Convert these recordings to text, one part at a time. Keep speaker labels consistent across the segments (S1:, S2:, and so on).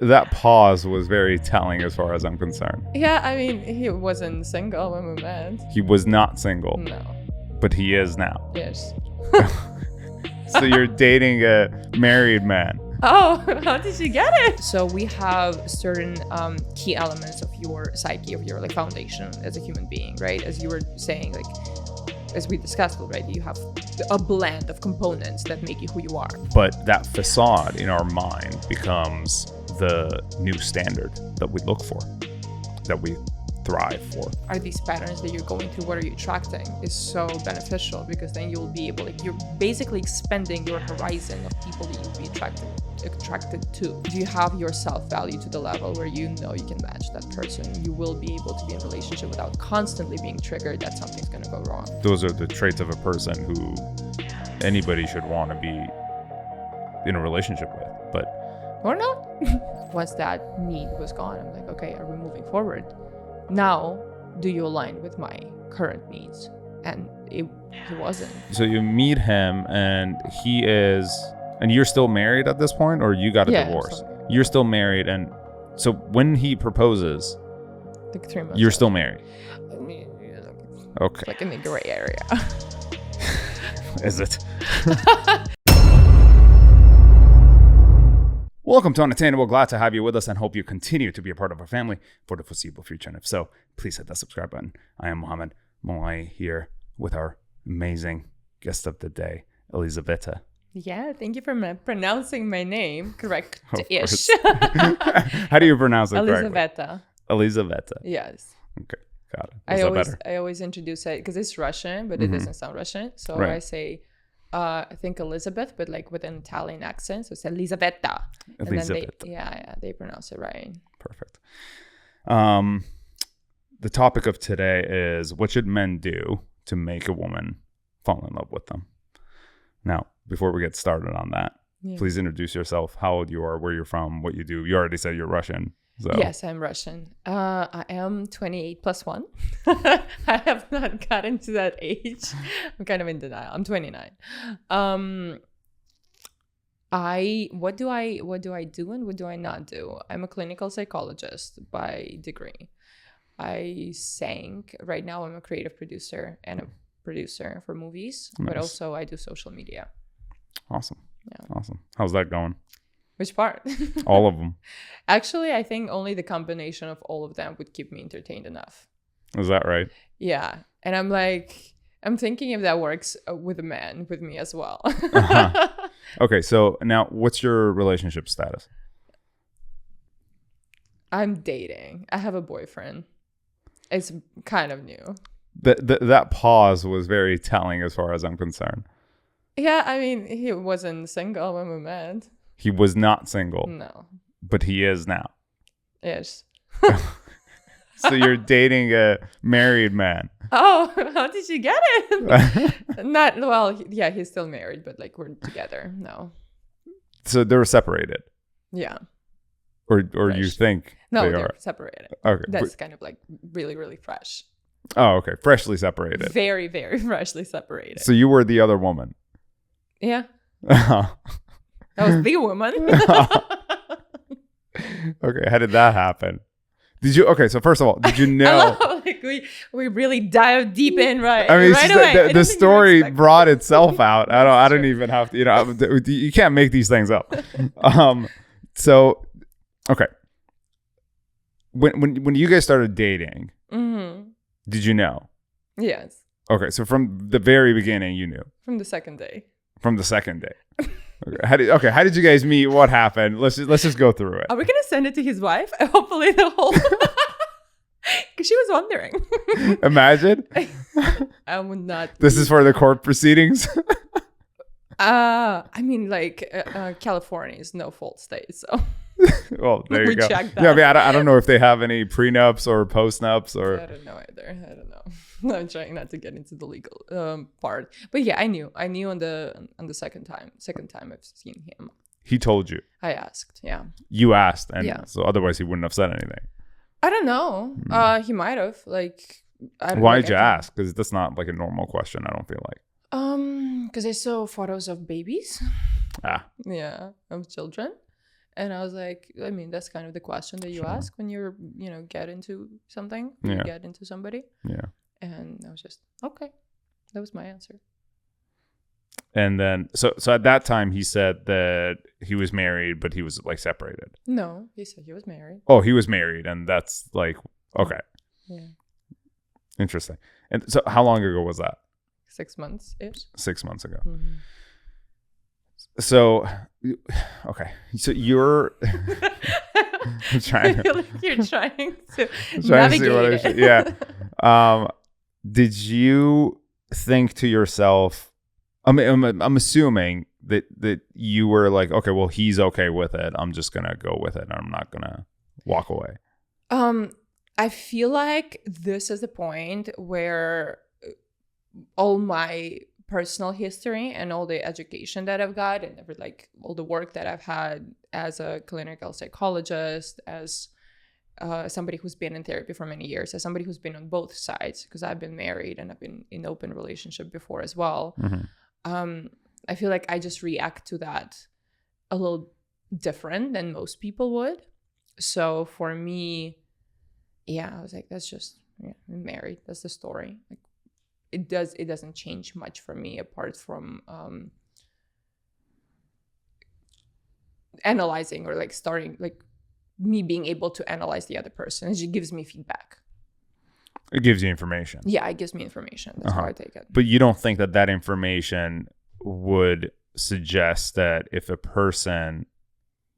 S1: That pause was very telling as far as I'm concerned.
S2: Yeah, I mean, he wasn't single when we met.
S1: He was not single,
S2: No.
S1: but he is now.
S2: Yes.
S1: So you're dating a married man.
S2: Oh, how did you get it? So we have certain key elements of your psyche, of your like foundation as a human being, right? As you were saying, like, as we discussed already, you have a blend of components that make you who you are.
S1: But that facade in our mind becomes the new standard that we look for, that we thrive for.
S2: Are these patterns that you're going through, what are you attracting, is so beneficial, because then you'll be able, like, you're basically expanding your horizon of people that you'll be attracted to. Do you have your self-value to the level where you know you can match that person? You will be able to be in a relationship without constantly being triggered that something's going to go wrong.
S1: Those are the traits of a person who anybody should want to be in a relationship with, but
S2: or not. Once that need was gone, I'm like, okay, are we moving forward? Now, do you align with my current needs? And he wasn't.
S1: So you meet him and he is, and you're still married at this point, or you got a divorce? You're still married, and so when he proposes,
S2: like 3 months.
S1: You're still married.
S2: I mean,
S1: okay.
S2: Like in the gray area.
S1: Is it? Welcome to Unattainable. Glad to have you with us and hope you continue to be a part of our family for the foreseeable future. And if so, please hit that subscribe button. I am Mohammed Moai here with our amazing guest of the day, Elizaveta.
S2: Yeah, thank you for pronouncing my name correct-ish.
S1: How do you pronounce it correctly?
S2: Elizaveta.
S1: Elizaveta.
S2: Yes.
S1: Okay, got it.
S2: I always introduce it because it's Russian, but it doesn't sound Russian. So I say, I think Elizabeth, but like with an Italian accent. So it's Elizaveta.
S1: Elizaveta.
S2: And then they pronounce it right.
S1: Perfect. The topic of today is, what should men do to make a woman fall in love with them? Now, before we get started on that, please introduce yourself, how old you are, where you're from, what you do. You already said you're Russian. So.
S2: Yes, I'm Russian. I am 28 plus 1. I have not gotten to that age. I'm kind of in denial. I'm 29. What do I do and what do I not do? I'm a clinical psychologist by degree. I sang. Right now I'm a creative producer and a producer for movies, nice. But also I do social media.
S1: Awesome. Yeah. Awesome. How's that going?
S2: Which part?
S1: All of them.
S2: Actually, I think only the combination of all of them would keep me entertained enough.
S1: Is that right?
S2: Yeah. And I'm thinking if that works with a man, with me as well.
S1: Uh-huh. Okay. So now what's your relationship status?
S2: I'm dating. I have a boyfriend. It's kind of new.
S1: That pause was very telling as far as I'm concerned.
S2: Yeah. I mean, he wasn't single when we met.
S1: He was not single.
S2: No.
S1: But he is now.
S2: Yes.
S1: So you're dating a married man.
S2: Oh, how did you get it? Not well. Yeah, he's still married, but like we're together. No.
S1: So they're separated.
S2: Yeah.
S1: Or you think
S2: they're separated.
S1: Okay.
S2: That's kind of like really, really fresh.
S1: Oh, okay. Freshly separated.
S2: Very, very freshly separated.
S1: So you were the other woman.
S2: Yeah. That was the woman.
S1: Okay, how did that happen? So first of all, did you know?
S2: Like we really dived deep in, right?
S1: I mean,
S2: right away.
S1: The story brought itself out. I don't even have to. You can't make these things up. So, okay. When you guys started dating, did you know?
S2: Yes.
S1: Okay, so from the very beginning, you knew.
S2: From the second day.
S1: From the second day. Okay. How did you guys meet? What happened? Let's just go through it.
S2: Are we gonna send it to his wife? Hopefully the whole. Because she was wondering.
S1: Imagine.
S2: I would not.
S1: This is for the court proceedings.
S2: I mean, like California is no fault state, so.
S1: Well, there you go.
S2: Checked that.
S1: Yeah, I mean, I don't know if they have any prenups or postnups or.
S2: I don't know either. I don't know. I'm trying not to get into the legal part, but yeah, I knew on the second time I've seen him.
S1: He told you.
S2: I asked. Yeah.
S1: You asked, and so otherwise he wouldn't have said anything.
S2: I don't know. He might have. Like, I don't
S1: Why did you ask? Because that's not like a normal question. I don't feel like.
S2: Because I saw photos of babies.
S1: Ah.
S2: Yeah, of children. And I was like, I mean, that's kind of the question that you ask when you're, get into something, you get into somebody.
S1: Yeah.
S2: And I was just, okay. That was my answer.
S1: And then, so at that time, he said that he was married, but he was like separated.
S2: No, he said he was married.
S1: Oh, he was married. And that's like, okay.
S2: Yeah.
S1: Interesting. And so how long ago was that?
S2: 6 months-ish.
S1: 6 months ago.
S2: Mm-hmm.
S1: So, okay. So you're I'm trying
S2: I feel like you're trying to
S1: trying to see what I
S2: navigate
S1: should,
S2: it.
S1: yeah. Did you think to yourself, I mean, I'm assuming that you were like, okay, well, he's okay with it. I'm just going to go with it. I'm not going to walk away.
S2: I feel like this is the point where all my personal history and all the education that I've got and all the work that I've had as a clinical psychologist, as somebody who's been in therapy for many years, as somebody who's been on both sides, because I've been married and I've been in an open relationship before as well.
S1: Mm-hmm.
S2: I feel like I just react to that a little different than most people would. So for me, I was like, that's just, I'm married. That's the story. Like, it doesn't change much for me apart from analyzing or starting me being able to analyze the other person. It just gives me feedback.
S1: It gives you information.
S2: Yeah, it gives me information. That's how I take it.
S1: But you don't think that information would suggest that if a person,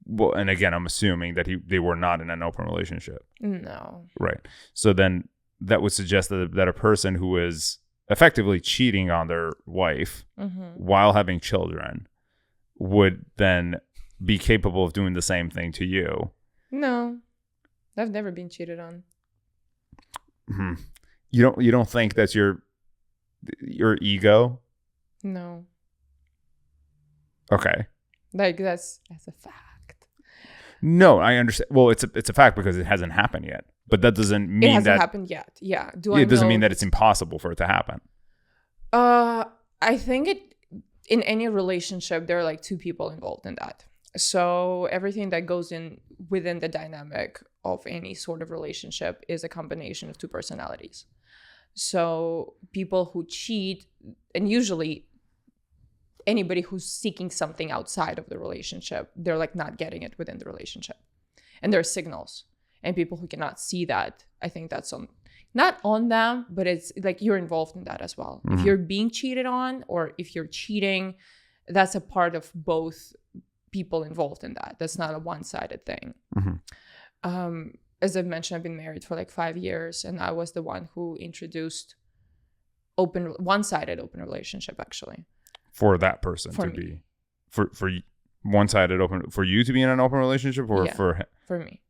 S1: well, and again, I'm assuming that they were not in an open relationship.
S2: No.
S1: Right. So then that would suggest that a person who is effectively cheating on their wife while having children would then be capable of doing the same thing to you.
S2: No, I've never been cheated on.
S1: Mm-hmm. You don't think that's your ego?
S2: No.
S1: Okay.
S2: That's a fact.
S1: No, I understand. Well, it's a fact because it hasn't happened yet. But that doesn't mean
S2: it hasn't happened yet. Yeah.
S1: It doesn't mean that it's impossible for it to happen.
S2: I think in any relationship there are two people involved in that. So everything that goes in within the dynamic of any sort of relationship is a combination of two personalities. So people who cheat, and usually anybody who's seeking something outside of the relationship, they're not getting it within the relationship. And there are signals. And people who cannot see that, I think that's not on them, but it's you're involved in that as well. Mm-hmm. If you're being cheated on or if you're cheating, that's a part of both people involved in that. That's not a one-sided thing. Mm-hmm. As I've mentioned, I've been married for 5 years, and I was the one who introduced one-sided open relationship, actually.
S1: For that person for to me. Be for one-sided open, for you to be in an open relationship, or for
S2: me.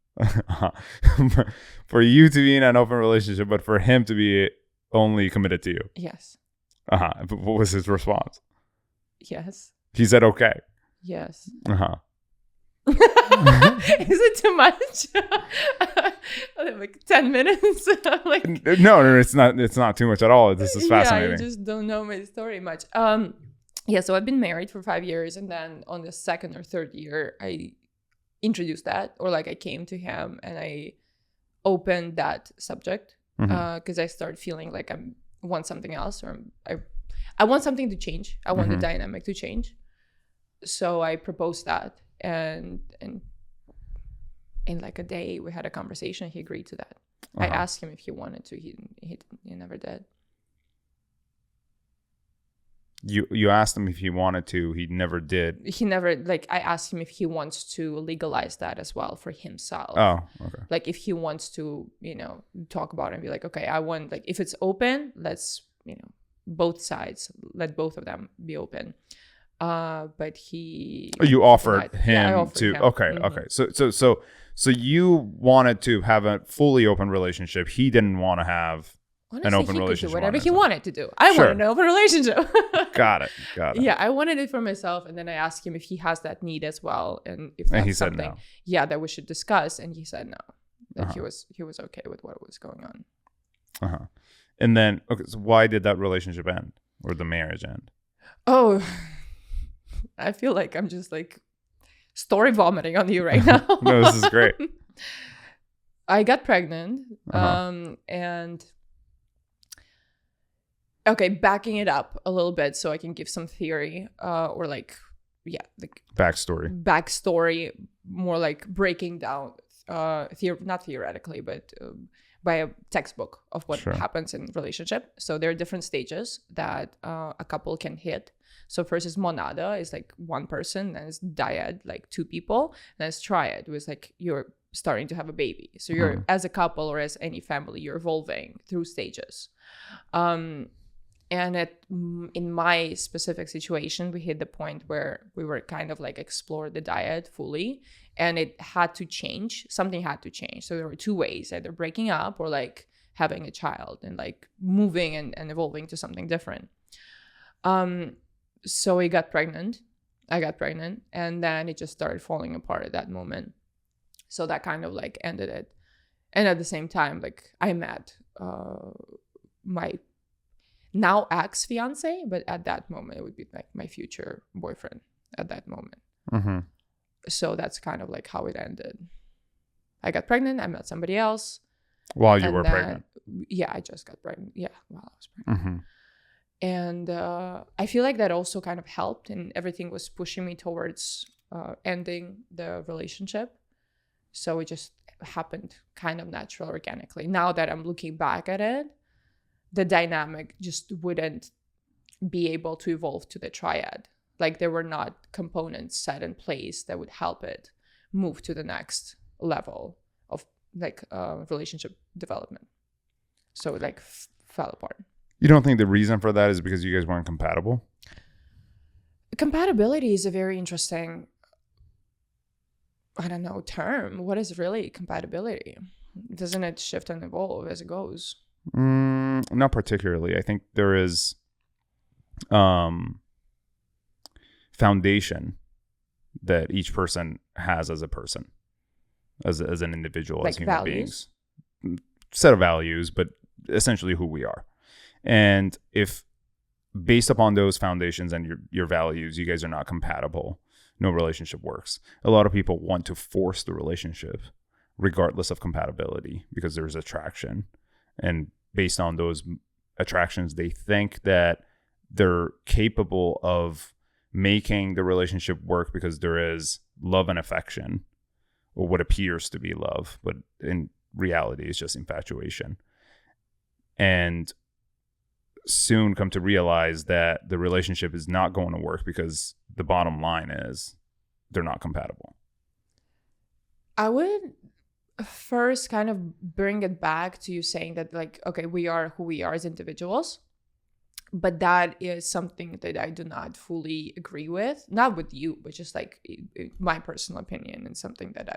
S1: For you to be in an open relationship, but for him to be only committed to you.
S2: Yes.
S1: But what was his response?
S2: Yes.
S1: He said okay.
S2: Yes.
S1: Is
S2: it too much? 10 minutes.
S1: No, it's not too much at all. This is fascinating.
S2: Yeah, you just don't know my story much. So I've been married for 5 years, and then on the second or third year, I introduced that, or I came to him and I opened that subject because I started feeling like I want something else, or I want something to change. I want the dynamic to change. So I proposed that, and in a day we had a conversation. He agreed to that. I asked him if he wanted to. He never did.
S1: You asked him if he wanted to. He never did.
S2: He never, I asked him if he wants to legalize that as well for himself.
S1: Oh, okay.
S2: If he wants to, talk about it and be okay, I want, if it's open, let's, both sides, let both of them be open. But he...
S1: You offered him
S2: I offered
S1: to...
S2: him.
S1: Okay, okay. So you wanted to have a fully open relationship. He didn't want to have...
S2: Honestly,
S1: an open
S2: he
S1: relationship.
S2: Could do whatever he wanted to do. I wanted an open relationship.
S1: Got it.
S2: Yeah, I wanted it for myself, and then I asked him if he has that need as well, and if that's
S1: he said
S2: something,
S1: no.
S2: That we should discuss. And he said no, that he was okay with what was going on.
S1: And then, so why did that relationship end, or the marriage end?
S2: Oh, I feel like I'm just story vomiting on you right now.
S1: No, this is great.
S2: I got pregnant. And okay, backing it up a little bit so I can give some theory or like backstory, more like breaking down not theoretically, but by a textbook of what happens in relationship. So there are different stages that a couple can hit. So first is monada, is like one person, then it's dyad, like two people, then it's triad, was like you're starting to have a baby. So you're as a couple or as any family, you're evolving through stages. And in my specific situation, we hit the point where we were kind of like explore the dyad fully, and it had to change. Something had to change. So there were two ways, either breaking up or like having a child and like moving and evolving to something different. So I got pregnant, and then it just started falling apart at that moment. So that kind of like ended it. And at the same time, like I met my now ex-fiance, but at that moment it would be like my future boyfriend at that moment. So that's kind of like how it ended. I got pregnant, I met somebody else.
S1: While you were pregnant?
S2: Yeah, I just got pregnant. Yeah, while I was pregnant. And I feel like that also kind of helped, and everything was pushing me towards ending the relationship. So it just happened kind of natural, organically. Now that I'm looking back at it, the dynamic just wouldn't be able to evolve to the triad. Like there were not components set in place that would help it move to the next level of like relationship development. So it like fell apart.
S1: You don't think the reason for that is because you guys weren't compatible?
S2: Compatibility is a very interesting, I don't know, term. What is really compatibility? Doesn't it shift and evolve as it goes?
S1: Not particularly. I think there is foundation that each person has as a person, as an individual, like as human values? Beings. Set of values, but essentially who we are. And if based upon those foundations and your values, you guys are not compatible, no relationship works. A lot of people want to force the relationship regardless of compatibility because there's attraction. And based on those attractions, they think that they're capable of making the relationship work because there is love and affection, or what appears to be love, but in reality it's just infatuation. And soon come to realize that the relationship is not going to work because the bottom line is they're not compatible.
S2: I would first kind of bring it back to you saying that, like, okay, we are who we are as individuals, but that is something that I do not fully agree with. Not with you, but just like my personal opinion, and something that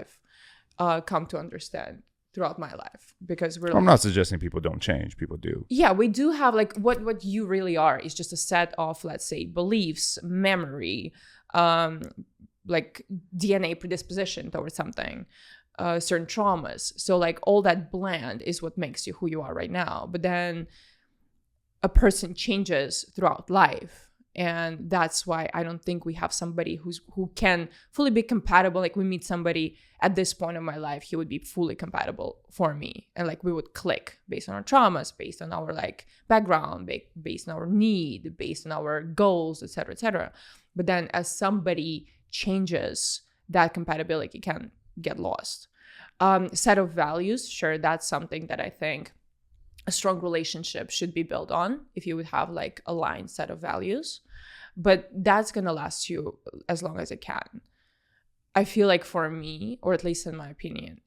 S2: I've come to understand throughout my life, because
S1: I'm not suggesting people don't change. People do.
S2: Yeah, we do have like what you really are is just a set of, let's say, beliefs, memory, like DNA predisposition towards something, certain traumas. So like all that blend is what makes you who you are right now. But then a person changes throughout life. And that's why I don't think we have somebody who can fully be compatible. Like we meet somebody at this point in my life, he would be fully compatible for me. And like we would click based on our traumas, based on our like background, based on our need, based on our goals, etc., etc. But then as somebody changes, that compatibility can get lost. Set of values, sure, that's something that I think a strong relationship should be built on, if you would have like aligned set of values, but that's going to last you as long as it can. I feel like for me, or at least in my opinion,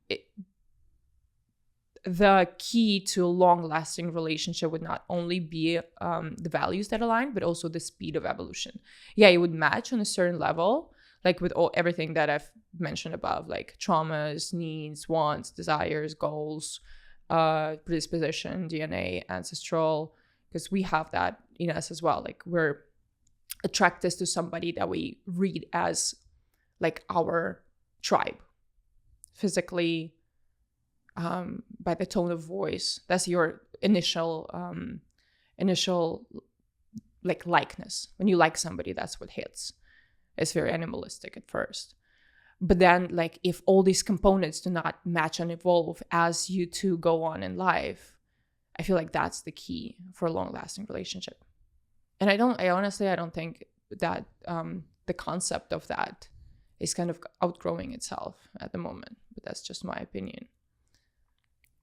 S2: the key to a long-lasting relationship would not only be the values that align, but also the speed of evolution. Yeah, it would match on a certain level, like with everything that I've mentioned above, like traumas, needs, wants, desires, goals, predisposition, DNA, ancestral, because we have that in us as well. Like we're attracted to somebody that we read as like our tribe, physically, by the tone of voice. That's your initial like likeness. When you like somebody, that's what hits. It's very animalistic at first. But then like if all these components do not match and evolve as you two go on in life, I feel like that's the key for a long-lasting relationship. And I honestly don't think that the concept of that is kind of outgrowing itself at the moment, but that's just my opinion.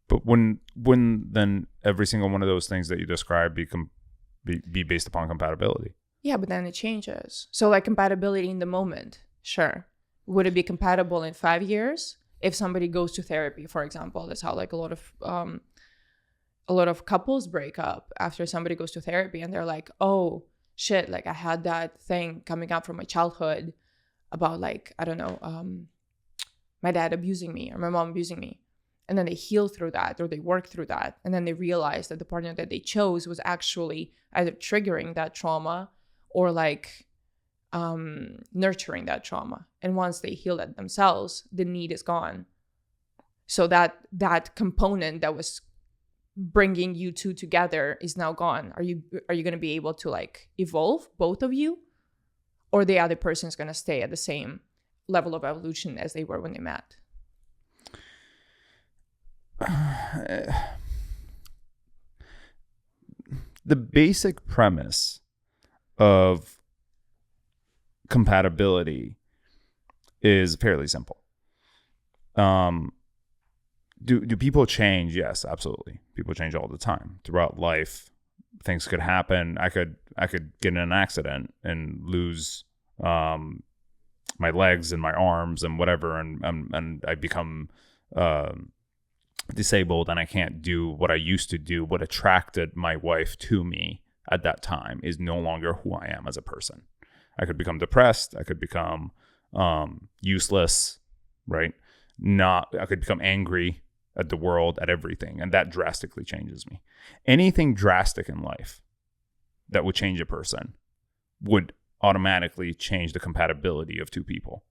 S1: But when then every single one of those things that you described be based upon compatibility?
S2: Yeah, but then it changes. So like compatibility in the moment, sure. Would it be compatible in 5 years? If somebody goes to therapy, for example, that's how like a lot of couples break up after somebody goes to therapy and they're like, oh shit, like I had that thing coming up from my childhood about like, I don't know, my dad abusing me or my mom abusing me. And then they heal through that or they work through that. And then they realize that the partner that they chose was actually either triggering that trauma or like nurturing that trauma. And once they heal that themselves, the need is gone. So that component that was bringing you two together is now gone. Are you going to be able to like evolve, both of you? Or the other person is going to stay at the same level of evolution as they were when they met?
S1: The basic premise of compatibility is fairly simple. Do people change? Yes, absolutely. People change all the time. Throughout life, things could happen. I could get in an accident and lose my legs and my arms and whatever, and I become disabled and I can't do what I used to do. What attracted my wife to me at that time is no longer who I am as a person. I could become depressed. I could become useless, right? I could become angry at the world, at everything, and that drastically changes me. Anything drastic in life that would change a person would automatically change the compatibility of two people.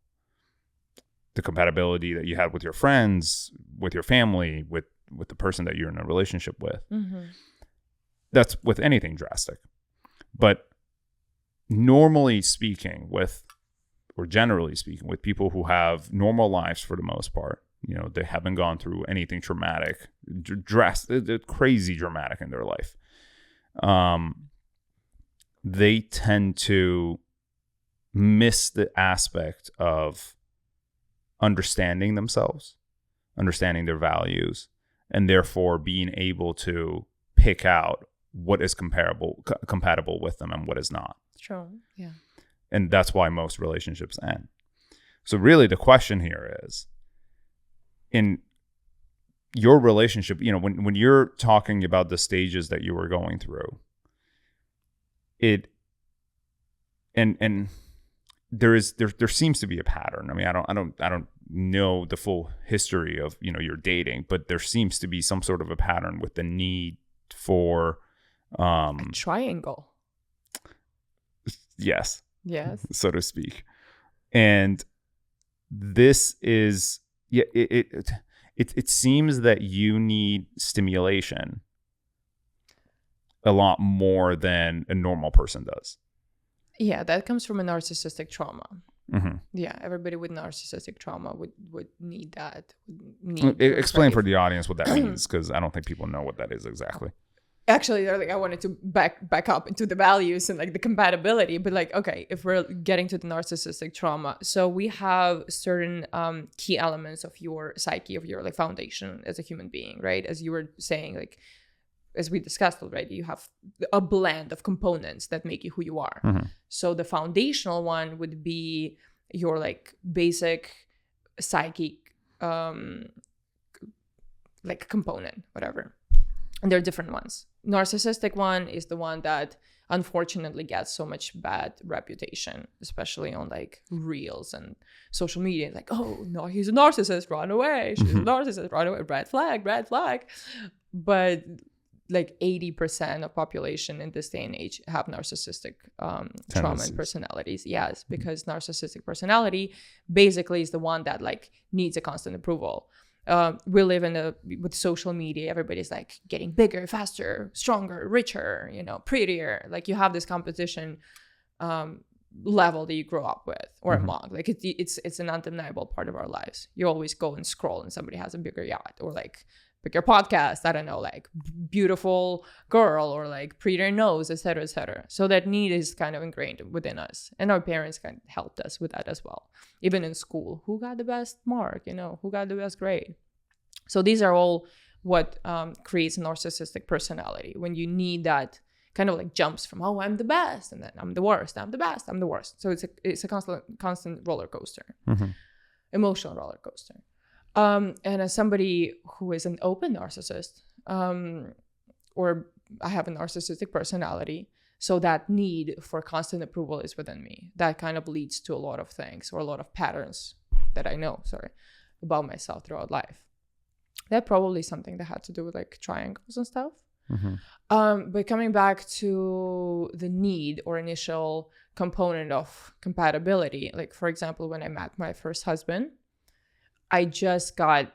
S1: The compatibility that you had with your friends, with your family, with the person that you're in a relationship with. Mm-hmm. That's with anything drastic. But normally speaking, generally speaking, with people who have normal lives for the most part, they haven't gone through anything traumatic, crazy dramatic in their life. They tend to miss the aspect of understanding themselves, understanding their values, and therefore being able to pick out what is compatible with them and what is not.
S2: True. Yeah.
S1: And that's why most relationships end. So really the question here is, in your relationship, when you're talking about the stages that you were going through, and there seems to be a pattern. I mean, I don't know the full history of your dating, but there seems to be some sort of a pattern with the need for
S2: a triangle.
S1: Yes, so to speak. And this is it seems that you need stimulation a lot more than a normal person does.
S2: Yeah, that comes from a narcissistic trauma.
S1: Mm-hmm.
S2: Yeah, everybody with narcissistic trauma would need that.
S1: Explain for the audience what that means, because I don't think people know what that is exactly.
S2: Actually, I wanted to back up into the values and like the compatibility, but like, okay, if we're getting to the narcissistic trauma, so we have certain key elements of your psyche, of your like foundation as a human being, right? As you were saying, like, as we discussed already, you have a blend of components that make you who you are. Mm-hmm. So the foundational one would be your like basic psychic like component, whatever. And there are different ones. Narcissistic one is the one that unfortunately gets so much bad reputation, especially on like reels and social media. Like, oh no, he's a narcissist, run away. She's a narcissist, run away. Red flag. But like 80% of population in this day and age have narcissistic trauma and personalities. Yes, because narcissistic personality basically is the one that like needs a constant approval. We live with social media, everybody's like getting bigger, faster, stronger, richer, prettier. Like you have this competition level that you grow up with or
S1: Mm-hmm.
S2: among. Like it's an undeniable part of our lives. You always go and scroll and somebody has a bigger yacht or like bigger podcast, I don't know, like beautiful girl or like prettier nose, etc., etc. So that need is kind of ingrained within us, and our parents kind of helped us with that as well. Even in school, who got the best mark, who got the best grade. So these are all what creates a narcissistic personality, when you need that kind of like jumps from, oh, I'm the best, and then I'm the worst, I'm the best, I'm the worst. So it's a constant roller coaster,
S1: Mm-hmm.
S2: emotional roller coaster. And as somebody who is an open narcissist, or I have a narcissistic personality, so that need for constant approval is within me. That kind of leads to a lot of things, or a lot of patterns that I know, about myself throughout life. That probably something that had to do with like triangles and stuff.
S1: Mm-hmm.
S2: But coming back to the need or initial component of compatibility, like for example, when I met my first husband, I just got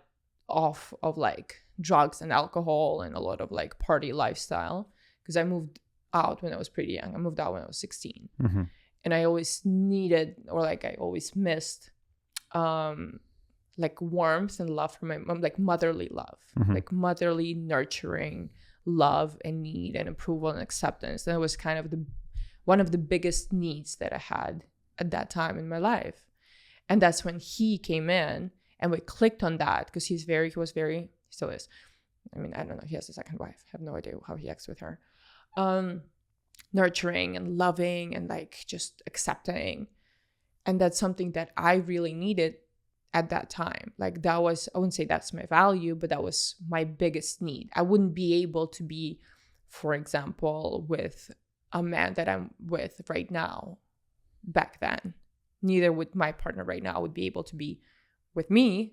S2: off of like drugs and alcohol and a lot of like party lifestyle, because I moved out when I was pretty young. I moved out when I was 16.
S1: Mm-hmm.
S2: And I always needed, or like I always missed, like warmth and love from my mom, like motherly love,
S1: Mm-hmm.
S2: like motherly nurturing love and need and approval and acceptance. That was kind of one of the biggest needs that I had at that time in my life. And that's when he came in and we clicked on that, because he still is. I mean, I don't know. He has a second wife. I have no idea how he acts with her. Nurturing and loving and like just accepting. And that's something that I really needed at that time. Like that was, I wouldn't say that's my value, but that was my biggest need. I wouldn't be able to be, for example, with a man that I'm with right now back then. Neither would my partner right now would be able to be with me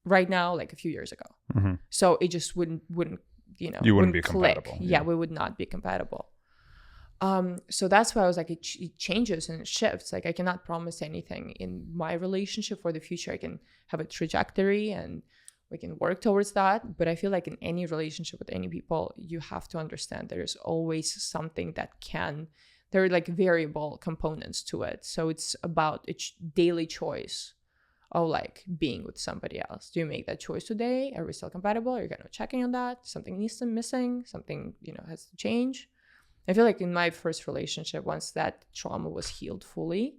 S2: right now, like a few years ago.
S1: Mm-hmm.
S2: So it just wouldn't
S1: You wouldn't be
S2: click.
S1: compatible.
S2: Yeah, we would not be compatible. So that's why I was like, it changes and it shifts. Like I cannot promise anything in my relationship for the future. I can have a trajectory and we can work towards that. But I feel like in any relationship with any people, you have to understand there's always something that there are like variable components to it. So it's about a daily choice of like being with somebody else. Do you make that choice today? Are we still compatible? Are you kind of checking on that? Something needs to missing? Something, has to change? I feel like in my first relationship, once that trauma was healed fully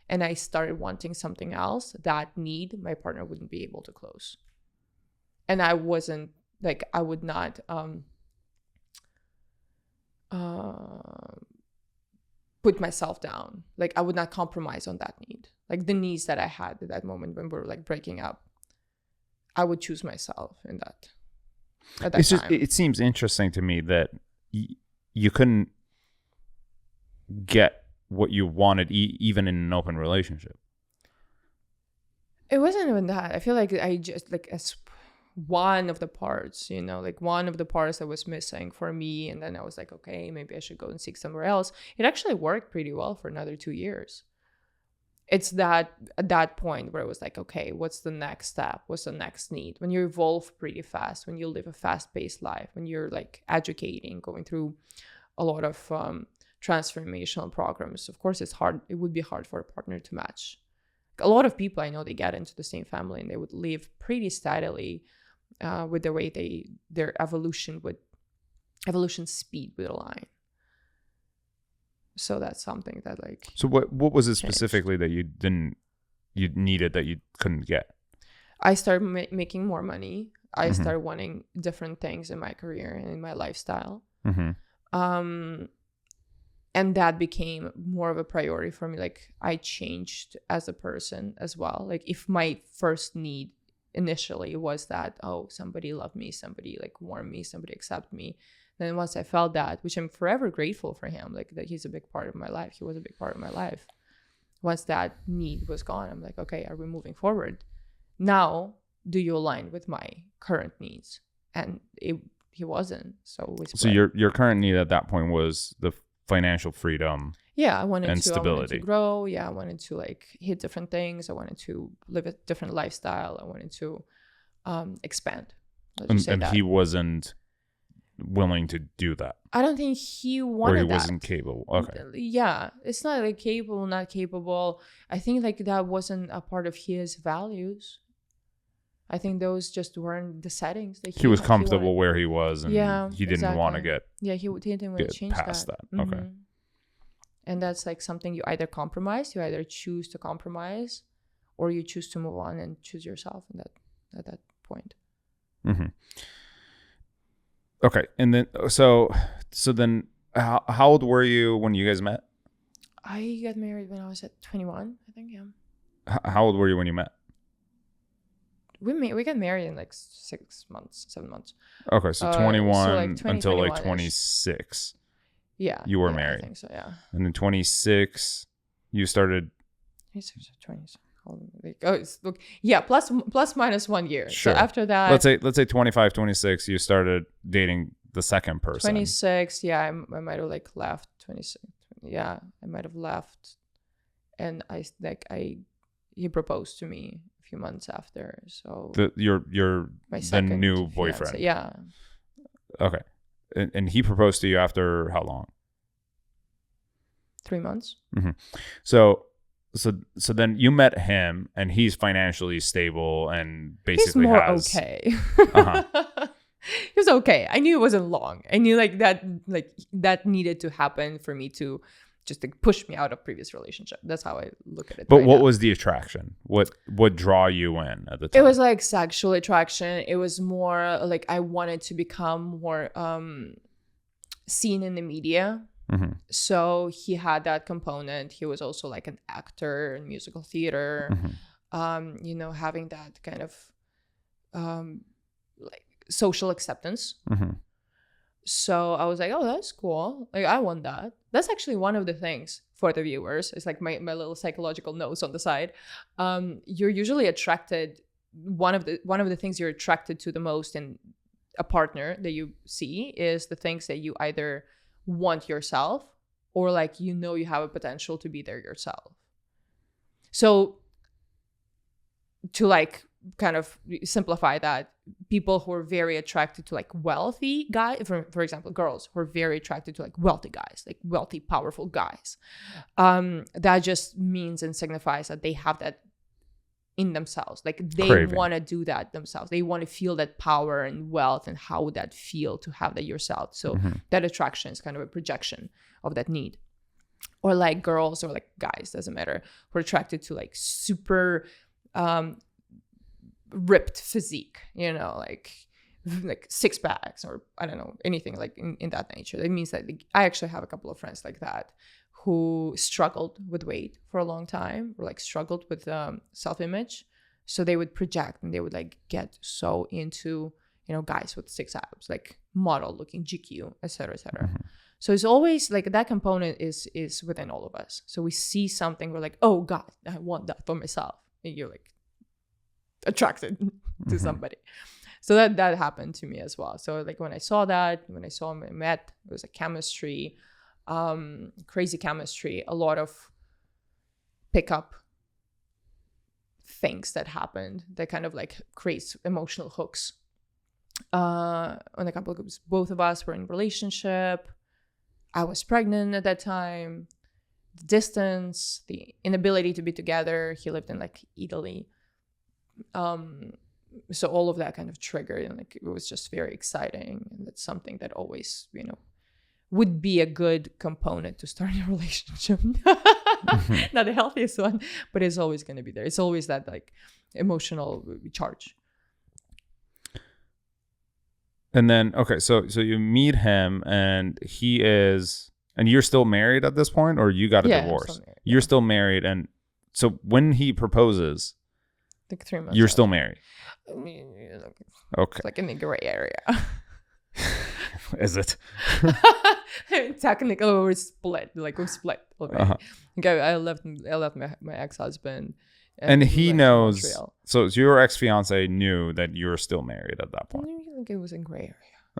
S2: and I started wanting something else, that need my partner wouldn't be able to close. And I wasn't like, I would not put myself down. Like I would not compromise on that need. Like the needs that I had at that moment when we were like breaking up, I would choose myself in that. At that
S1: It's
S2: time.
S1: just, it seems interesting to me that you couldn't get what you wanted even in an open relationship.
S2: It wasn't even that. I feel like I just like as one of the parts, like one of the parts that was missing for me. And then I was like, okay, maybe I should go and seek somewhere else. It actually worked pretty well for another 2 years. It's that at that point where it was like, okay, what's the next step? What's the next need? When you evolve pretty fast, when you live a fast-paced life, when you're like educating, going through a lot of transformational programs, of course it's hard. It would be hard for a partner to match. A lot of people I know, they get into the same family and they would live pretty steadily with the way their evolution speed would align. So that's something that like.
S1: So what was it
S2: changed.
S1: specifically that you needed that you couldn't get?
S2: I started making more money. I
S1: Mm-hmm.
S2: started wanting different things in my career and in my lifestyle.
S1: Mm-hmm.
S2: And that became more of a priority for me. Like I changed as a person as well. Like if my first need initially was that, oh, somebody loved me, somebody like warmed me, somebody accepted me. Then once I felt that, which I'm forever grateful for him, like that he's a big part of my life. He was a big part of my life. Once that need was gone, I'm like, okay, are we moving forward? Now, do you align with my current needs? And he wasn't. So
S1: your current need at that point was the financial freedom.
S2: Yeah, I wanted
S1: stability.
S2: to grow. Yeah, I wanted to like hit different things. I wanted to live a different lifestyle. I wanted to expand.
S1: And he wasn't willing to do that.
S2: I don't think he wanted that.
S1: Or he wasn't capable. Okay.
S2: Yeah. It's not like capable, not capable. I think like that wasn't a part of his values. I think those just weren't the settings that
S1: he was comfortable where he was, and he didn't want to get
S2: he didn't want to change
S1: past that. Okay.
S2: And that's like something you either choose to compromise, or you choose to move on and choose yourself at that point.
S1: Okay. And then so then how old were you when you guys met?
S2: I got married when I was at 21, I think. Yeah.
S1: How old were you when you met?
S2: We got married in like 7 months.
S1: Okay, so 21
S2: so like
S1: until like 26.
S2: Yeah.
S1: You were married.
S2: I think so, yeah.
S1: And then 26, you started.
S2: 26, 20. Plus minus 1 year.
S1: Sure.
S2: So after that,
S1: let's say 25, 26, you started dating the second person.
S2: 26, yeah, I might have like left. 26, yeah, I might have left, and he proposed to me a few months after. So
S1: your
S2: the
S1: new boyfriend.
S2: Fiance, yeah.
S1: Okay, and he proposed to you after how long?
S2: 3 months.
S1: So then you met him, and he's financially stable and basically
S2: okay. He was okay. I knew it wasn't long. I knew that needed to happen for me to just push me out of previous relationship. That's how I look at it.
S1: But what was the attraction? What draw you in at the time?
S2: It was like sexual attraction. It was more like I wanted to become more seen in the media. So he had that component. He was also like an actor in musical theater, having that kind of like social acceptance. So I was like, oh, that's cool. Like, I want that. That's actually one of the things for the viewers. It's like my little psychological notes on the side. You're usually attracted. One of the things you're attracted to the most in a partner that you see is the things that you either want yourself, or like you have a potential to be there yourself. So to like kind of simplify that, people who are very attracted to like wealthy guys, for example, girls who are very attracted to like wealthy guys, like wealthy, powerful guys, that just means and signifies that they have that in themselves. Like they want to do that themselves. They want to feel that power and wealth, and how would that feel to have that yourself. So that attraction is kind of a projection of that need. Or like girls or like guys, doesn't matter, who are attracted to like super ripped physique, like six packs, or I don't know, anything like in that nature. That means that I actually have a couple of friends like that who struggled with weight for a long time, or like struggled with self-image. So they would project, and they would like get so into, guys with six abs, like model looking GQ, etc., etc. So it's always like that component is within all of us. So we see something, we're like, oh God, I want that for myself. And you're like attracted to somebody. So that happened to me as well. So like when I saw him, I met, it was a chemistry, crazy chemistry, a lot of pickup things that happened that kind of like creates emotional hooks on a couple of groups. Both of us were in relationship. I was pregnant at that time. The distance, the inability to be together. He lived in like Italy. So all of that kind of triggered, and like it was just very exciting. And that's something that always, would be a good component to start a relationship. Not the healthiest one, but it's always going to be there. It's always that like emotional charge.
S1: And then, okay, so you meet him, and and you're still married at this point, or you got a divorce? You're still married, and so when he proposes,
S2: like 3 months.
S1: You're still married. Okay.
S2: Like in the gray area.
S1: Is it?
S2: Technically, we're split. Like we're split already. Okay, I left my ex-husband.
S1: And he knows. So your ex-fiance knew that you were still married at that point.
S2: I think it was in gray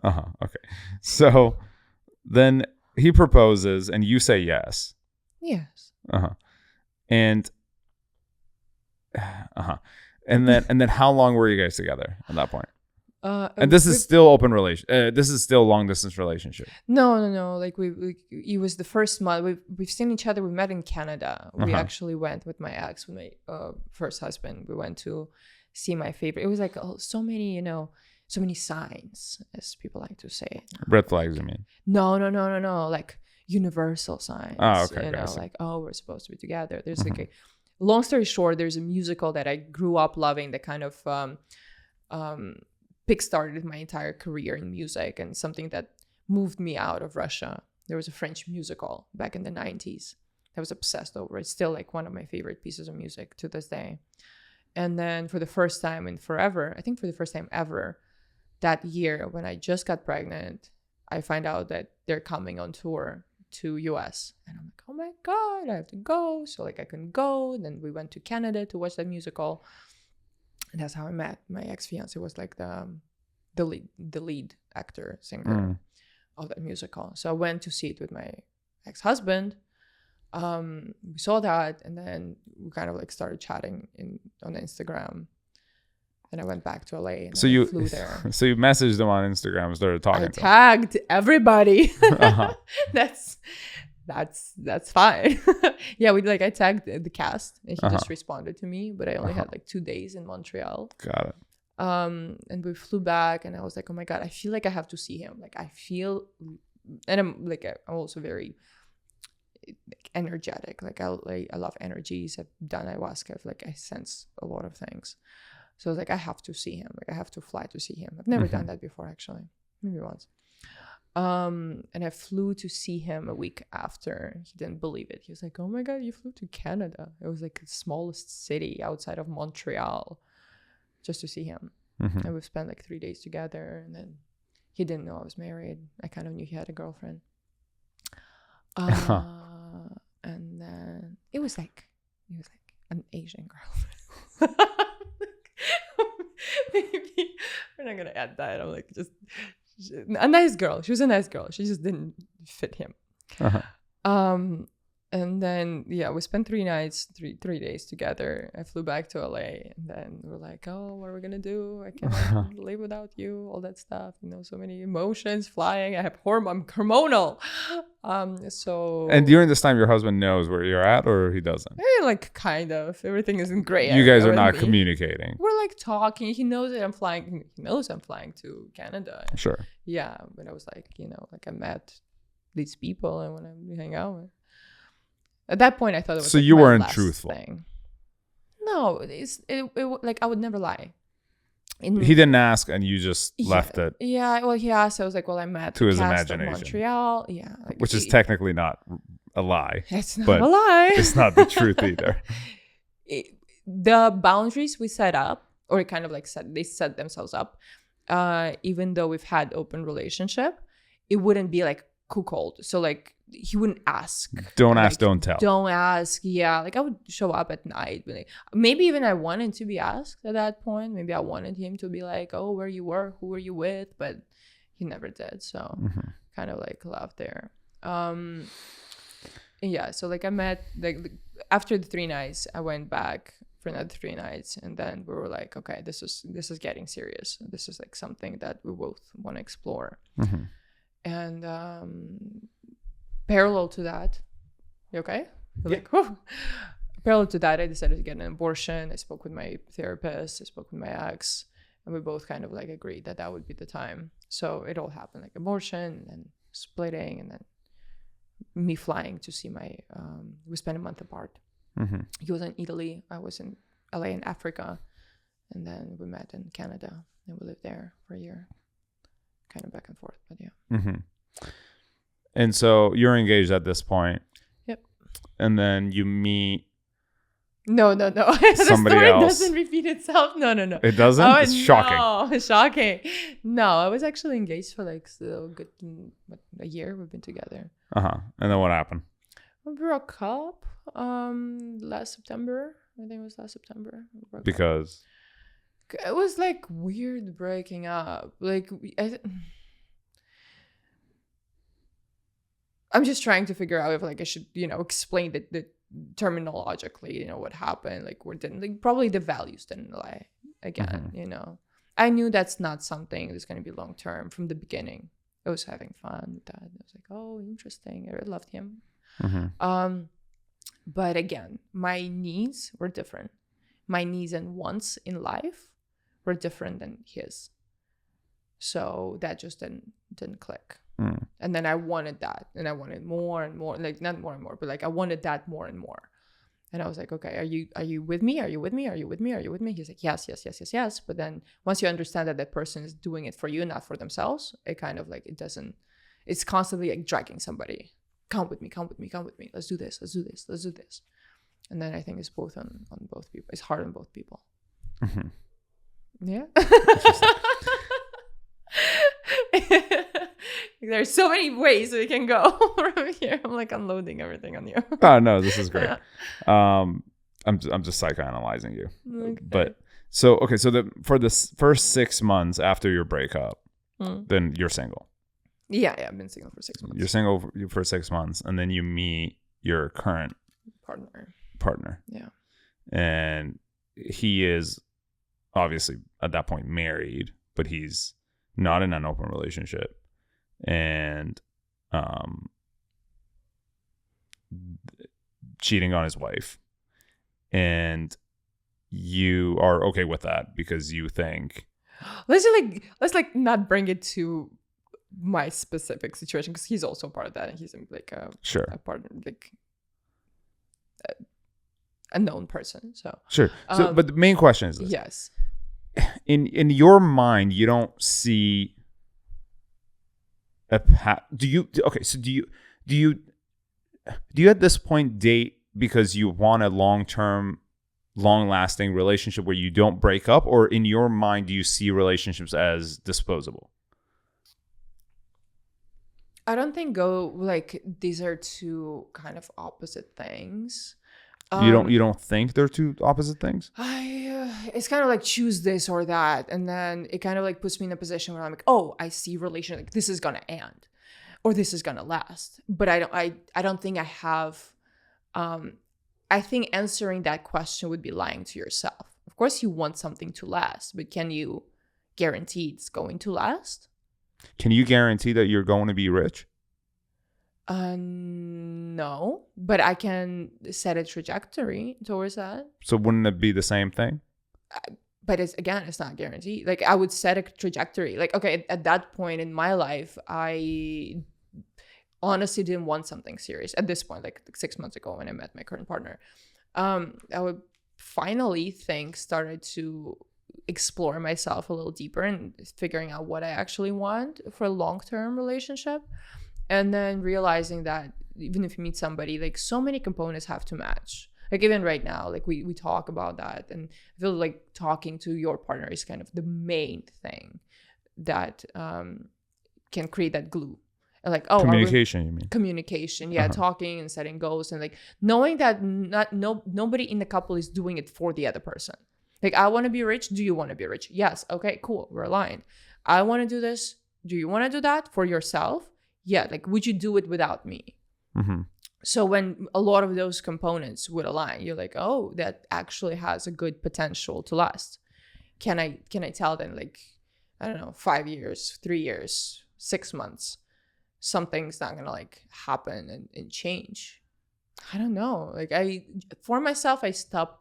S2: area.
S1: Okay. So then he proposes, and you say yes.
S2: Yes.
S1: And and then how long were you guys together at that point? And this is still open relation. This is still long distance relationship.
S2: No. Like it was the first month we've seen each other. We met in Canada. We actually went with my ex, with my first husband. We went to see my favorite. It was like so many, so many signs, as people like to say.
S1: Red flags, I mean.
S2: No. Like universal signs.
S1: Oh, okay.
S2: Like, we're supposed to be together. There's like long story short, there's a musical that I grew up loving that kind of kickstarted my entire career in music, and something that moved me out of Russia. There was a French musical back in the 90s that I was obsessed over. It's still like one of my favorite pieces of music to this day. And then for the first time in forever, I think for the first time ever, that year when I just got pregnant, I find out that they're coming on tour to US. And I'm like, oh my God, I have to go. So like I couldn't go. And then we went to Canada to watch that musical. And that's how I met my ex-fiance. Was like the lead actor, singer of that musical. So I went to see it with my ex-husband. We saw that, and then we kind of like started chatting on Instagram. And I went back to LA and I flew there.
S1: So you messaged them on Instagram and started talking to them.
S2: I tagged everybody. That's fine. Yeah, I tagged the cast, and he just responded to me, but I only had like 2 days in Montreal.
S1: Got it.
S2: And we flew back, and I was like, oh my God, I feel like I have to see him. Like and I'm also very energetic. Like I love energies. I've done ayahuasca. I sense a lot of things. So I was like, I have to see him. Like I have to fly to see him. I've never done that before, actually. Maybe once. And I flew to see him a week after. He didn't believe it. He was like, oh my God, you flew to Canada. It was like the smallest city outside of Montreal just to see him. And we've spent like 3 days together. And then he didn't know I was married. I kind of knew he had a girlfriend. And then it was like an Asian girlfriend. Maybe we're not gonna add that. I'm like, just a nice girl. She was a nice girl. She just didn't fit him. And then we spent 3 days together. I flew back to LA, and then we're like, oh, what are we gonna do? I can't live without you. All that stuff, so many emotions flying. I have I'm hormonal. And
S1: during this time, your husband knows where you're at, or he doesn't?
S2: Like kind of. Everything isn't great.
S1: You guys are not communicating.
S2: We're like talking. He knows that I'm flying. He knows I'm flying to Canada.
S1: Sure.
S2: Yeah, but I was like, I met these people and when I hang out with. At that point, I thought it was.
S1: So you weren't truthful.
S2: Thing. No, it I would never lie.
S1: He didn't ask, and you just left it.
S2: Yeah, well, he asked. I was like, well, I met
S1: to his
S2: cast
S1: imagination.
S2: Of Montreal. Yeah,
S1: which is technically not a lie.
S2: It's not a lie.
S1: It's not the truth either.
S2: The boundaries we set up, or kind of they set themselves up. Even though we've had open relationship, it wouldn't be like cuckold. So he wouldn't ask.
S1: Don't ask, don't tell.
S2: Don't ask. Yeah, I would show up at night. Maybe even I wanted to be asked at that point. Maybe I wanted him to be like, oh, where you were, who were you with? But he never did. So kind of left there. Yeah. So I met after the 3 nights, I went back for another 3 nights, and then we were like, okay, this is getting serious. This is something that we both want to explore. And parallel to that, you okay? Parallel to that, I decided to get an abortion. I spoke with my therapist. I spoke with my ex, and we both kind of agreed that would be the time. So it all happened, abortion and splitting, and then me flying to see we spent a month apart. He was in Italy. I was in LA in Africa, and then we met in Canada, and we lived there for a year. Kind of back and forth, but yeah.
S1: And so you're engaged at this point.
S2: Yep.
S1: And then you meet.
S2: No. The story doesn't repeat itself. No.
S1: It doesn't?
S2: Oh,
S1: it's shocking.
S2: No, it's shocking. No, I was actually engaged for a year. We've been together.
S1: And then what happened?
S2: We broke up last September. I think it was last September.
S1: Because?
S2: It was weird breaking up. I'm just trying to figure out if I should, explain the terminologically, what happened, what didn't, probably the values didn't lie again, I knew that's not something that's going to be long term from the beginning. I was having fun with that. I was like, oh, interesting. I loved him. But again, my needs were different. My needs and wants in life were different than his. So that just didn't click. And then I wanted that, and I wanted more and more, like not more and more, but like I wanted that more and more. And I was like, okay, are you with me? Are you with me? Are you with me? Are you with me? He's like, yes. But then once you understand that person is doing it for you, not for themselves, it kind of like, it's constantly like dragging somebody. Come with me. Let's do this. And then I think it's both on both people. It's hard on both people. Yeah. There's so many ways we can go from here. I'm like unloading everything on you.
S1: Oh no, this is great. I'm just psychoanalyzing you. Okay. But so for the first 6 months after your breakup, then you're single.
S2: Yeah, I've been single for 6 months.
S1: You're single for 6 months, and then you meet your current partner.
S2: Yeah.
S1: And he is obviously at that point married, but he's not in an open relationship, and cheating on his wife, and you are okay with that because you think
S2: let's not bring it to my specific situation, because he's also part of that, and he's like a partner, like a known person. So
S1: but the main question is this.
S2: Yes.
S1: In your mind, you don't see a path. Do you at this point date because you want a long-term, long-lasting relationship where you don't break up, or in your mind do you see relationships as disposable?
S2: I don't think these are two kind of opposite things.
S1: You don't think they're two opposite things?
S2: It's kind of like choose this or that, and then it kind of like puts me in a position where I'm like, oh, I see relation, like this is gonna end, or this is gonna last. But I don't think I have. I think answering that question would be lying to yourself. Of course, you want something to last, but can you guarantee it's going to last?
S1: Can you guarantee that you're going to be rich?
S2: No, but I can set a trajectory towards that.
S1: So wouldn't it be the same thing?
S2: But it's not guaranteed. Like I would set a trajectory. Like, okay, at that point in my life, I honestly didn't want something serious at this point, like 6 months ago when I met my current partner. I would finally started to explore myself a little deeper and figuring out what I actually want for a long-term relationship. And then realizing that even if you meet somebody, like so many components have to match. Like even right now, like we talk about that, and I feel like talking to your partner is kind of the main thing that can create that glue. And like,
S1: communication, you mean?
S2: Communication, yeah, talking and setting goals, and like knowing that nobody in the couple is doing it for the other person. Like, I want to be rich. Do you want to be rich? Yes. Okay, cool. We're aligned. I want to do this. Do you want to do that for yourself? Yeah. Like, would you do it without me?
S1: Mm-hmm.
S2: So when a lot of those components would align, you're like, oh, that actually has a good potential to last. Can I tell them, like, I don't know, 5 years, 3 years, 6 months, something's not going to like happen and change? I don't know. Like for myself, I stopped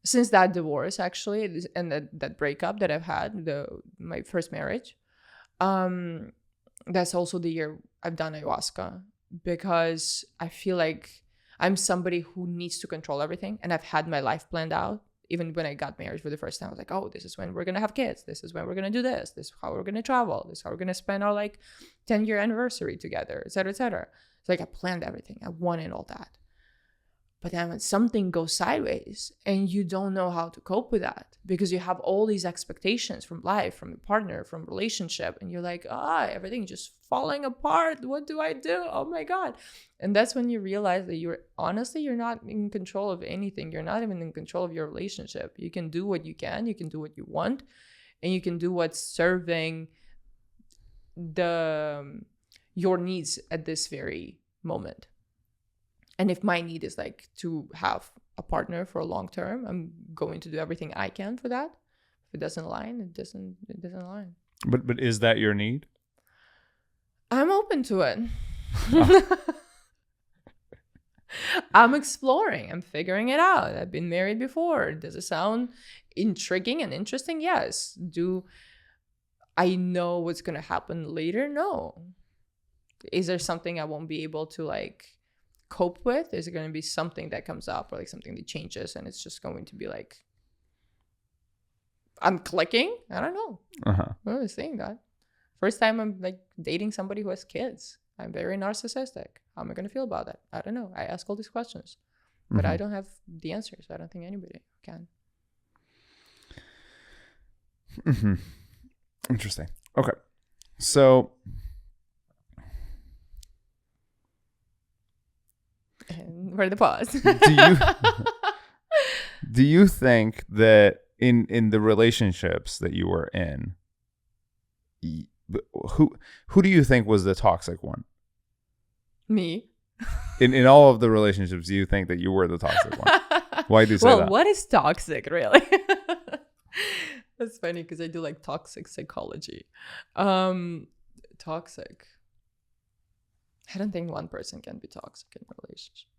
S2: since that divorce actually, and that breakup that I've had, my first marriage. That's also the year I've done ayahuasca, because I feel like I'm somebody who needs to control everything, and I've had my life planned out. Even when I got married for the first time, I was like, oh, this is when we're going to have kids. This is when we're going to do this. This is how we're going to travel. This is how we're going to spend our like 10-year anniversary together, et cetera, et cetera. It's like I planned everything. I wanted all that. But then when something goes sideways and you don't know how to cope with that, because you have all these expectations from life, from your partner, from relationship, and you're like, everything's just falling apart. What do I do? Oh my God. And that's when you realize that you're not in control of anything. You're not even in control of your relationship. You can do what you can do what you want, and you can do what's serving your needs at this very moment. And if my need is like to have a partner for a long term, I'm going to do everything I can for that. If it doesn't align, it doesn't align.
S1: But is that your need?
S2: I'm open to it. I'm exploring. I'm figuring it out. I've been married before. Does it sound intriguing and interesting? Yes. Do I know what's going to happen later? No. Is there something I won't be able to like cope with? Is it going to be something that comes up or like something that changes and it's just going to be like I'm clicking? I don't know. I was saying that. First time I'm like dating somebody who has kids. I'm very narcissistic. How am I going to feel about that? I don't know. I ask all these questions, but I don't have the answers. I don't think anybody can.
S1: Interesting. Okay. So
S2: And where the pause?
S1: do you think that in the relationships that you were in, who do you think was the toxic one?
S2: Me.
S1: In all of the relationships, do you think that you were the toxic one? Why do you say that?
S2: Well, what is toxic, really? That's funny because I do like toxic psychology. Toxic. I don't think one person can be toxic in a relationship.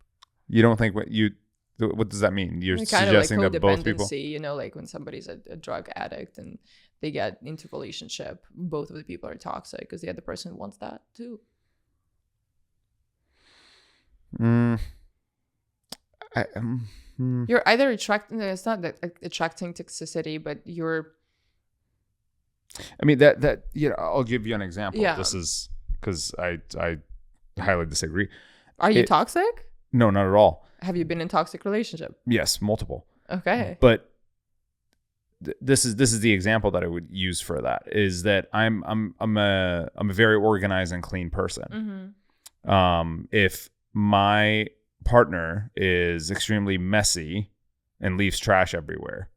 S1: You don't think what does that mean? You're suggesting
S2: like
S1: that both people,
S2: you know, like when somebody's a drug addict and they get into relationship, both of the people are toxic because the other person wants that too. You're either attracting. It's not that attracting toxicity, but you're.
S1: I mean that you know. I'll give you an example.
S2: Yeah.
S1: This is because I highly disagree.
S2: Are you toxic?
S1: No, not at all.
S2: Have you been in toxic relationship?
S1: Yes, multiple.
S2: Okay.
S1: But this is the example that I would use for that. Is that I'm a very organized and clean person. If my partner is extremely messy and leaves trash everywhere,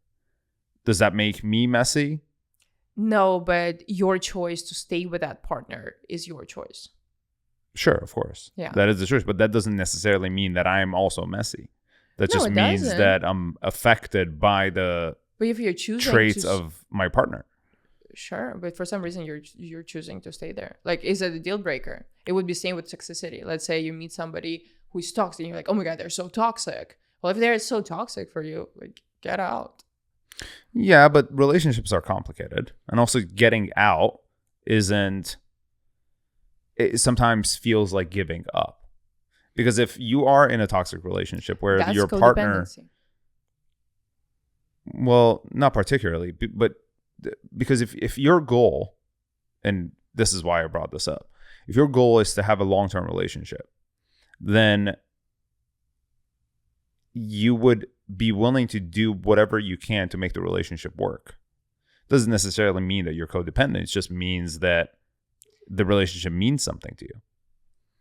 S1: does that make me messy?
S2: No, but your choice to stay with that partner is your choice.
S1: Sure, of course.
S2: Yeah.
S1: That is the choice, but that doesn't necessarily mean that I'm also messy. That just means that I'm affected by the
S2: but if you're choosing
S1: traits of my partner.
S2: Sure, but for some reason you're choosing to stay there. Like, is it a deal breaker? It would be same with toxicity. Let's say you meet somebody who's toxic and you're like, oh my God, they're so toxic. Well, if they're so toxic for you, like, get out.
S1: Yeah, but relationships are complicated. And also getting out it sometimes feels like giving up. Because if you are in a toxic relationship where
S2: that's
S1: your partner, well, not particularly, but because if your goal, and this is why I brought this up, if your goal is to have a long-term relationship, then you would be willing to do whatever you can to make the relationship work. Doesn't necessarily mean that you're codependent. It just means that the relationship means something to you.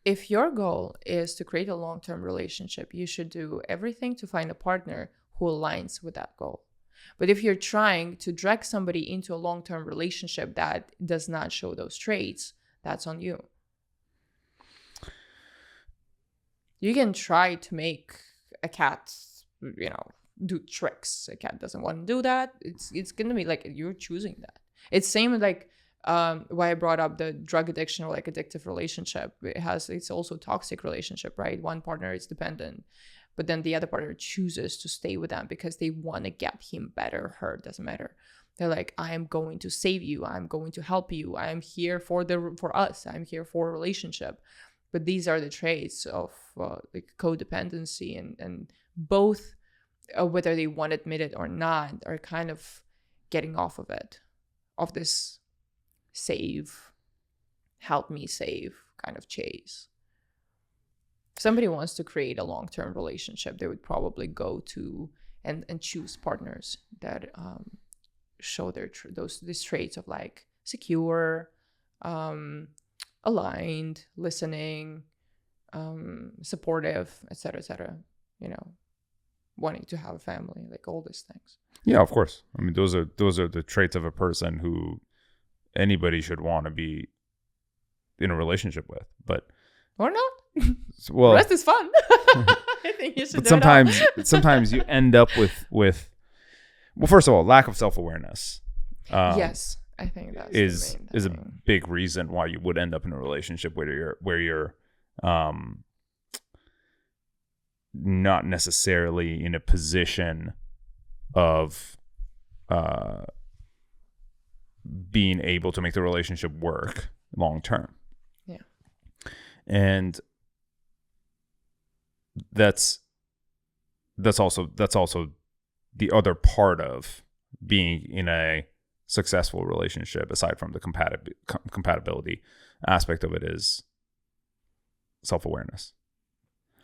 S2: If your goal is to create a long-term relationship, you should do everything to find a partner who aligns with that goal. But if you're trying to drag somebody into a long-term relationship that does not show those traits, that's on you. You can try to make a cat, do tricks. A cat doesn't want to do that. It's going to be like you're choosing that. It's same like why I brought up the drug addiction or like addictive relationship. It's also a toxic relationship, right? One partner is dependent, but then the other partner chooses to stay with them because they want to get him better, her, doesn't matter. They're like, I am going to save you. I'm going to help you. I am here for us. I'm here for a relationship. But these are the traits of like codependency and both, whether they want to admit it or not, are kind of getting off of it, of this help me save kind of chase. If somebody wants to create a long-term relationship, they would probably go to and choose partners that show these traits of like secure, aligned, listening, supportive, etc., wanting to have a family, like all these things.
S1: Yeah, of course. I mean, those are the traits of a person who anybody should want to be in a relationship with, but
S2: or not.
S1: Well,
S2: the rest is fun. I think you should.
S1: But sometimes you end up with well, first of all, lack of self-awareness
S2: Yes, I think that's
S1: is
S2: the
S1: a
S2: main
S1: big reason why you would end up in a relationship where you're not necessarily in a position of being able to make the relationship work long term.
S2: Yeah.
S1: And that's also the other part of being in a successful relationship, aside from the compatibility aspect of it, is self-awareness,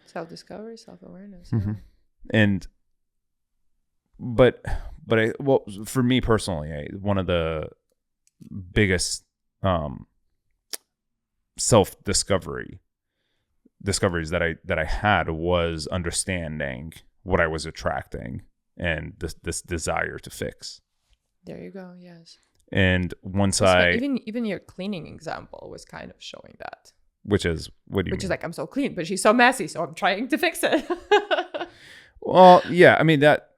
S2: self-discovery, self-awareness.
S1: mm-hmm.
S2: Yeah.
S1: And for me personally, one of the biggest self-discoveries that I had was understanding what I was attracting and this desire to fix.
S2: There you go. Yes.
S1: And once
S2: even your cleaning example was kind of showing that.
S1: Which is, what do you mean?
S2: Which is like, I'm so clean, but she's so messy, so I'm trying to fix it.
S1: Well, yeah, I mean that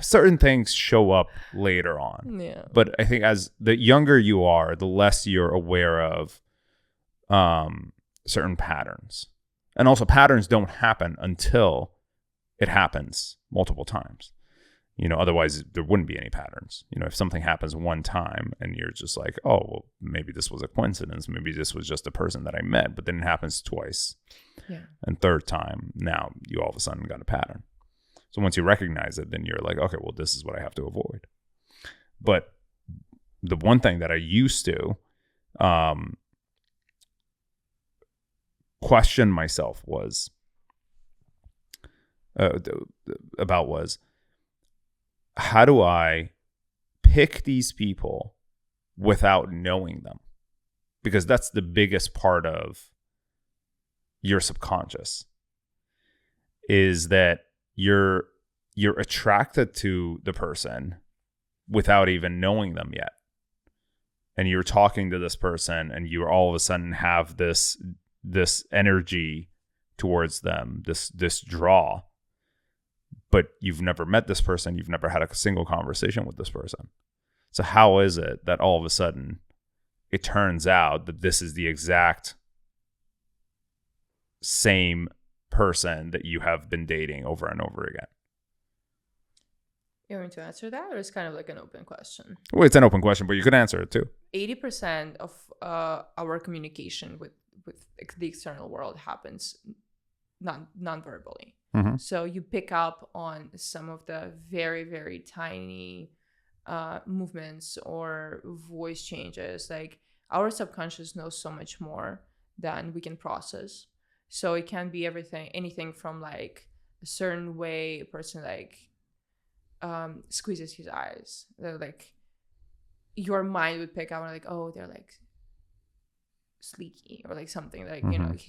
S1: certain things show up later on.
S2: Yeah.
S1: But I think as the younger you are, the less you're aware of certain patterns. And also patterns don't happen until it happens multiple times. Otherwise there wouldn't be any patterns. If something happens one time and you're just like, oh, well, maybe this was a coincidence. Maybe this was just a person that I met, but then it happens twice.
S2: Yeah.
S1: And third time, now you all of a sudden got a pattern. So once you recognize it, then you're like, okay, well, this is what I have to avoid. But the one thing that I used to question myself was how do I pick these people without knowing them? Because that's the biggest part of your subconscious, is that you're attracted to the person without even knowing them yet. And you're talking to this person and you all of a sudden have this energy towards them, this draw. But you've never met this person. You've never had a single conversation with this person. So how is it that all of a sudden it turns out that this is the exact same person that you have been dating over and over again?
S2: You want me to answer that, or it's kind of like an open question?
S1: Well, it's an open question, but you could answer it too.
S2: 80% of our communication with the external world happens non-verbally.
S1: Mm-hmm.
S2: So you pick up on some of the very, very tiny movements or voice changes. Like, our subconscious knows so much more than we can process. So it can be anything from like a certain way a person like squeezes his eyes. They're like, your mind would pick up on like, oh, they're like sleeky, or like something like,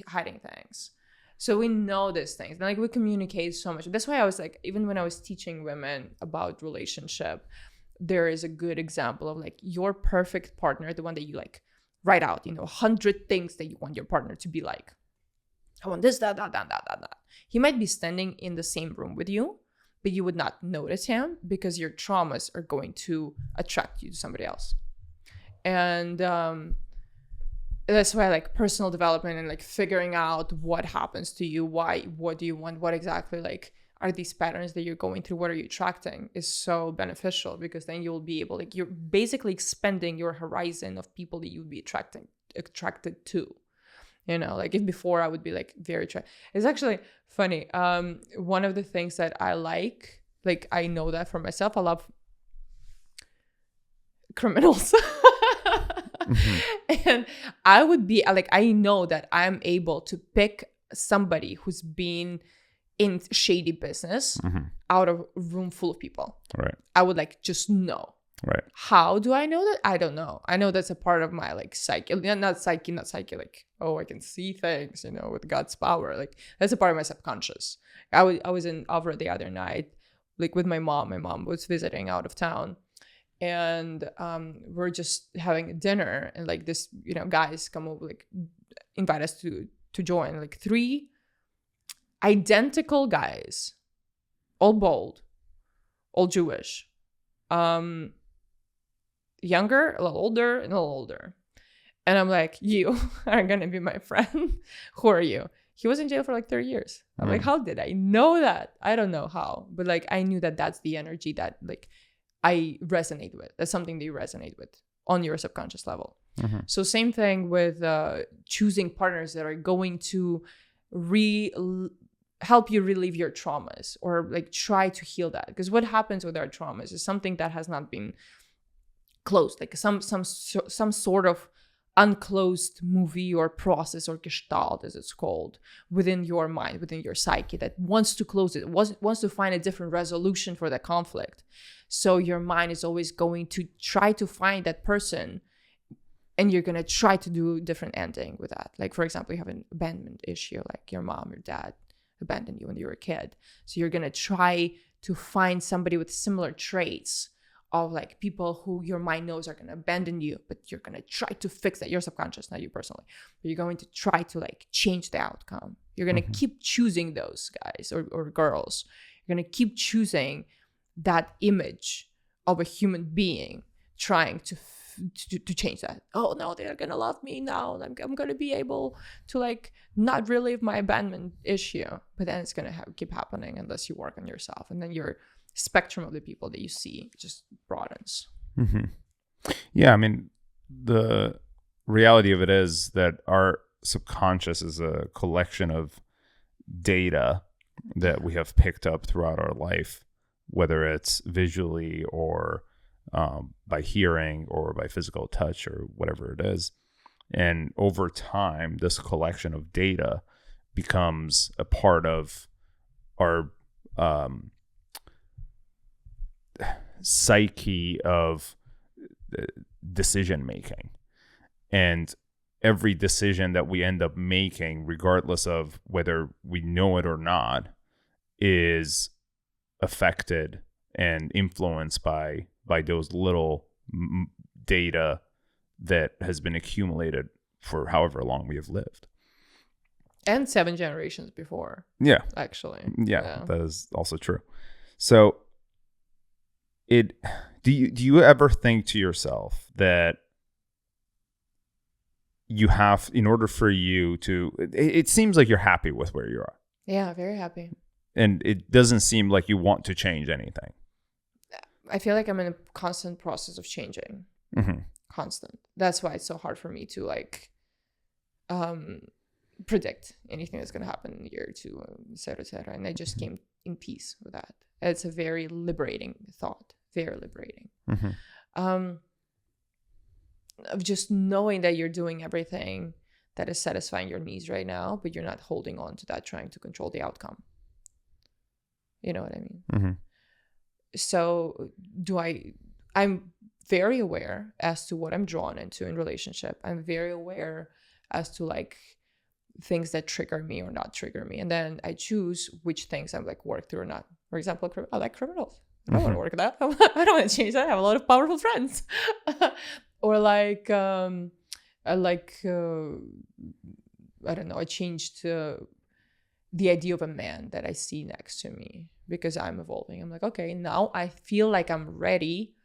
S2: hiding things. So we know these things, and like we communicate so much. That's why I was like, even when I was teaching women about relationship, there is a good example of like your perfect partner, the one that you like write out, 100 things that you want your partner to be like. I want this, that. He might be standing in the same room with you, but you would not notice him because your traumas are going to attract you to somebody else. And that's why like personal development and like figuring out what happens to you, what do you want, what exactly like are these patterns that you're going through, what are you attracting, is so beneficial, because then you'll be able, like, you're basically expanding your horizon of people that you'd be attracted to. Like if before I would be like very it's actually funny. One of the things that I like I know that for myself, I love criminals. Mm-hmm. And I would be like, I know that I'm able to pick somebody who's been in shady business out of a room full of people. Right. I would like just know. Right. How do I know that? I don't know. I know that's a part of my like psyche, not psyche, like, oh, I can see things, with God's power. Like that's a part of my subconscious. I was in over the other night, like with my mom. My mom was visiting out of town, and we're just having dinner, and like this, guys come over, like invite us to join, like 3 identical guys, all bald, all Jewish. younger, a little older, and a little older. And I'm like, you are going to be my friend. Who are you? He was in jail for like 30 years. I'm like, how did I know that? I don't know how. But like, I knew that that's the energy that like I resonate with. That's something that you resonate with on your subconscious level. So same thing with choosing partners that are going to help you relieve your traumas or like try to heal that. Because what happens with our traumas is something that has not been closed, like some sort of unclosed movie or process or gestalt, as it's called, within your mind, within your psyche, that wants to close it, wants to find a different resolution for the conflict. So your mind is always going to try to find that person, and you're going to try to do a different ending with that. Like, for example, you have an abandonment issue, like your mom or dad abandoned you when you were a kid. So you're going to try to find somebody with similar traits of like people who your mind knows are going to abandon you, but you're going to try to fix that. Your subconscious, not you personally. But you're going to try to like change the outcome. You're going to keep choosing those guys or girls. You're going to keep choosing that image of a human being, trying to change that. Oh no, they're going to love me now. I'm going to be able to like not relive my abandonment issue. But then it's going to keep happening unless you work on yourself. And then your spectrum of the people that you see just broadens.
S1: Yeah, I mean, the reality of it is that our subconscious is a collection of data that we have picked up throughout our life, whether it's visually or by hearing or by physical touch or whatever it is. And over time, this collection of data becomes a part of our psyche of decision making. And every decision that we end up making, regardless of whether we know it or not, is affected and influenced by those little data that has been accumulated for however long we have lived.
S2: And 7 generations before.
S1: Yeah.
S2: Actually.
S1: Yeah. That is also true. So do you ever think to yourself that you have, in order for you to, it seems like you're happy with where you are.
S2: Yeah, very happy.
S1: And it doesn't seem like you want to change anything.
S2: I feel like I'm in a constant process of changing. Constant. That's why it's so hard for me to like predict anything that's going to happen in a year or two, et cetera, et cetera. And I just came in peace with that. It's a very liberating thought. Very liberating. Of just knowing that you're doing everything that is satisfying your needs right now, but you're not holding on to that, trying to control the outcome. You know what I mean? So I'm very aware as to what I'm drawn into in relationship. I'm very aware as to like things that trigger me or not trigger me. And then I choose which things I'm like work through or not. For example, I like criminals. I don't want to work with that. I don't want to change that. I have a lot of powerful friends. Or like, I don't know, I changed the idea of a man that I see next to me because I'm evolving. I'm like, okay, now I feel like I'm ready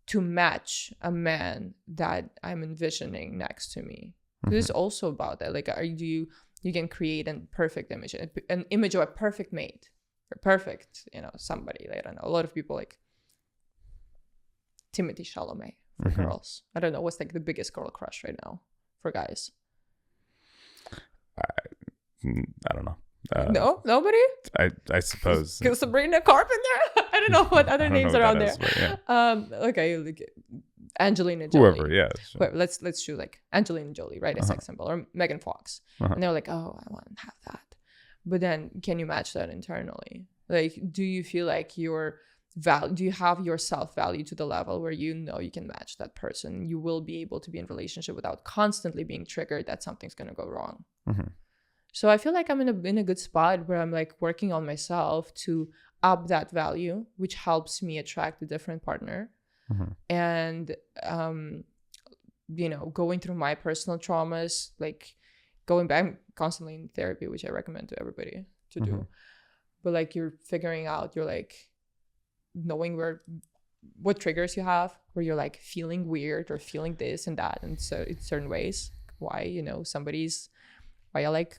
S2: to match a man that I'm envisioning next to me. This is also about that. Like, you can create a perfect image, an image of a perfect mate. Or perfect, somebody. I don't know. A lot of people like Timothée Chalamet for girls. I don't know what's like the biggest girl crush right now for guys.
S1: I don't know.
S2: No, nobody.
S1: I suppose.
S2: Sabrina Carpenter. I don't know what other names are out there.
S1: Yeah.
S2: Okay, like Angelina Jolie.
S1: Whoever, yeah. Sure.
S2: Wait, let's choose like Angelina Jolie, right? A sex symbol, or Megan Fox, and they're like, oh, I want to have that. But then can you match that internally? Like, do you feel like do you have your self-value to the level where you know you can match that person? You will be able to be in relationship without constantly being triggered that something's going to go wrong. So I feel like I'm in a good spot where I'm like working on myself to up that value, which helps me attract a different partner. And, going through my personal traumas, like going back, I'm constantly in therapy, which I recommend to everybody to do. But like you're figuring out, you're like knowing what triggers you have, where you're like feeling weird or feeling this and that, and so in certain ways. Why, you know, why I like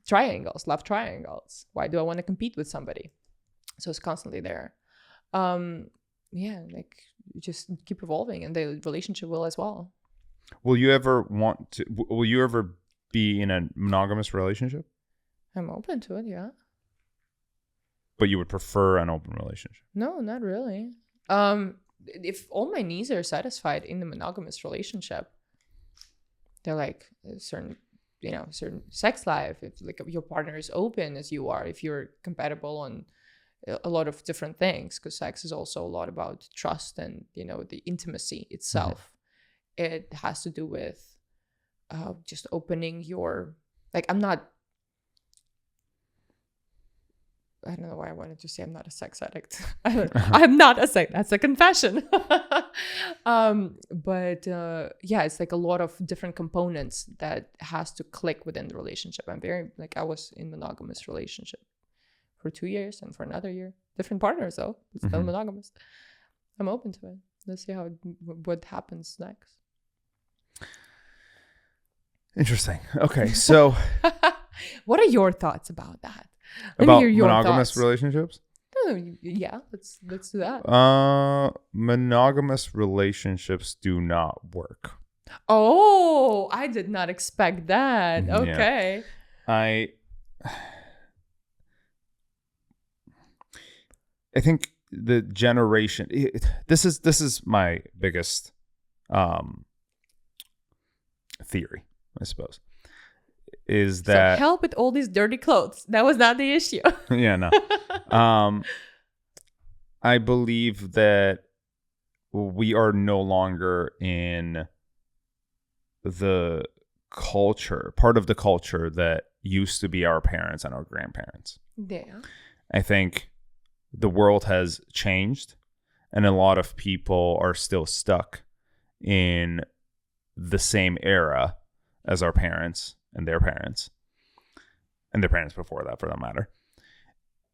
S2: triangles, love triangles. Why do I want to compete with somebody? So it's constantly there. Like just keep evolving, and the relationship will as well.
S1: Will you ever be in a monogamous relationship?
S2: I'm open to it, yeah.
S1: But you would prefer an open relationship?
S2: No, not really. If all my needs are satisfied in the monogamous relationship, they're like certain sex life, if like your partner is open as you are, if you're compatible on a lot of different things, because sex is also a lot about trust and, you know, the intimacy itself. Mm-hmm. It has to do with just opening your, like, I don't know why I wanted to say I'm not a sex addict. I'm not a sex. That's a confession. It's like a lot of different components that has to click within the relationship. I was in monogamous relationship for 2 years and for another year. Different partners though, but still monogamous. I'm open to it. Let's see what happens next.
S1: Interesting. Okay, so
S2: what are your thoughts about that?
S1: About monogamous relationships?
S2: Oh, yeah, let's do that.
S1: Monogamous relationships do not work.
S2: Oh, I did not expect that. Okay.
S1: Yeah. I think the generation. This is my biggest theory, I suppose. Is that
S2: so help with all these dirty clothes? That was not the issue.
S1: Yeah, no. I believe that we are no longer in the culture, part of the culture that used to be our parents and our grandparents.
S2: Yeah.
S1: I think the world has changed, and a lot of people are still stuck in the same era as our parents and their parents before that, for that matter.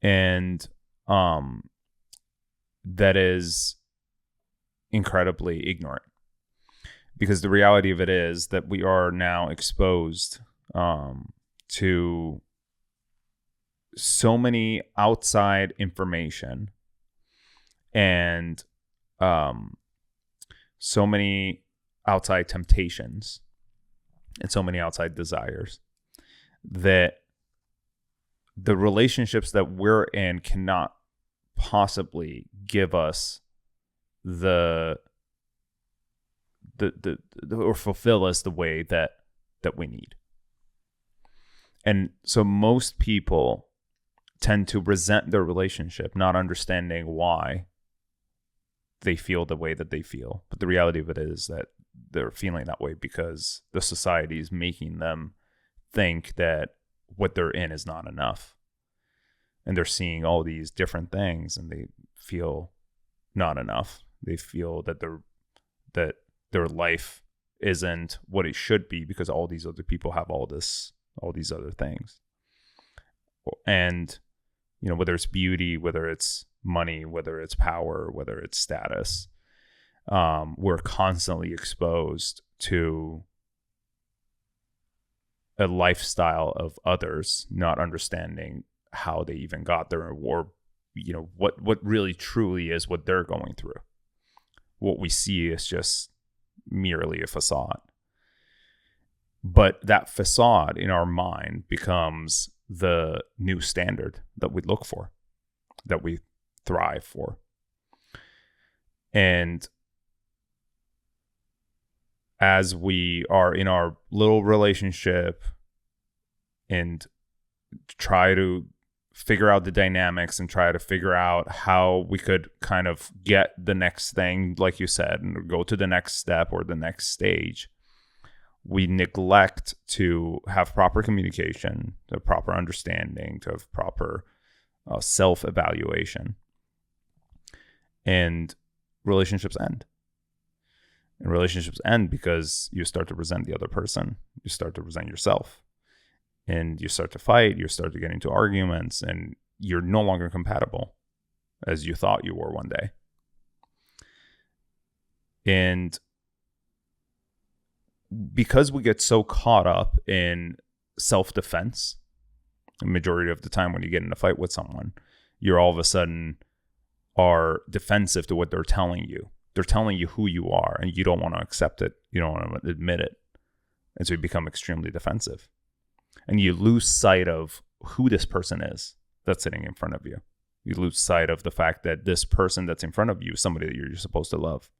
S1: And that is incredibly ignorant, because the reality of it is that we are now exposed to so many outside information and so many outside temptations and so many outside desires that the relationships that we're in cannot possibly give us the or fulfill us the way that we need. And so most people tend to resent their relationship, not understanding why they feel the way that they feel. But the reality of it is that they're feeling that way because the society is making them think that what they're in is not enough. And they're seeing all these different things and they feel not enough. They feel that their life isn't what it should be because all these other people have all these other things. And, you know, whether it's beauty, whether it's money, whether it's power, whether it's status, we're constantly exposed to a lifestyle of others, not understanding how they even got there, or, you know, what really truly is what they're going through. What we see is just merely a facade. But that facade in our mind becomes the new standard that we look for, that we thrive for. And as we are in our little relationship and try to figure out the dynamics and try to figure out how we could kind of get the next thing, like you said, and go to the next step or the next stage, we neglect to have proper communication, to have proper understanding, to have proper self-evaluation. And relationships end. And relationships end because you start to resent the other person. You start to resent yourself. And you start to fight. You start to get into arguments. And you're no longer compatible as you thought you were one day. And because we get so caught up in self-defense, the majority of the time when you get in a fight with someone, you're all of a sudden are defensive to what they're telling you. They're telling you who you are, and you don't want to accept it. You don't want to admit it. And so you become extremely defensive. And you lose sight of who this person is that's sitting in front of you. You lose sight of the fact that this person that's in front of you is somebody that you're supposed to love.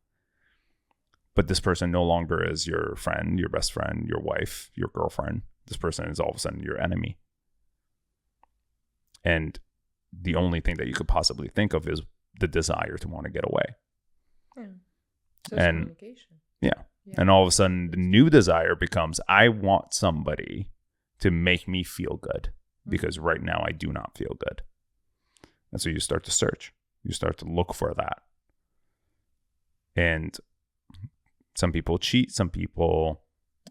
S1: But this person no longer is your friend, your best friend, your wife, your girlfriend. This person is all of a sudden your enemy. And the only thing that you could possibly think of is the desire to want to get away.
S2: Yeah. Social communication.
S1: Yeah. And all of a sudden, the new desire becomes, I want somebody to make me feel good, because right now I do not feel good. And so you start to search. You start to look for that. And some people cheat. Some people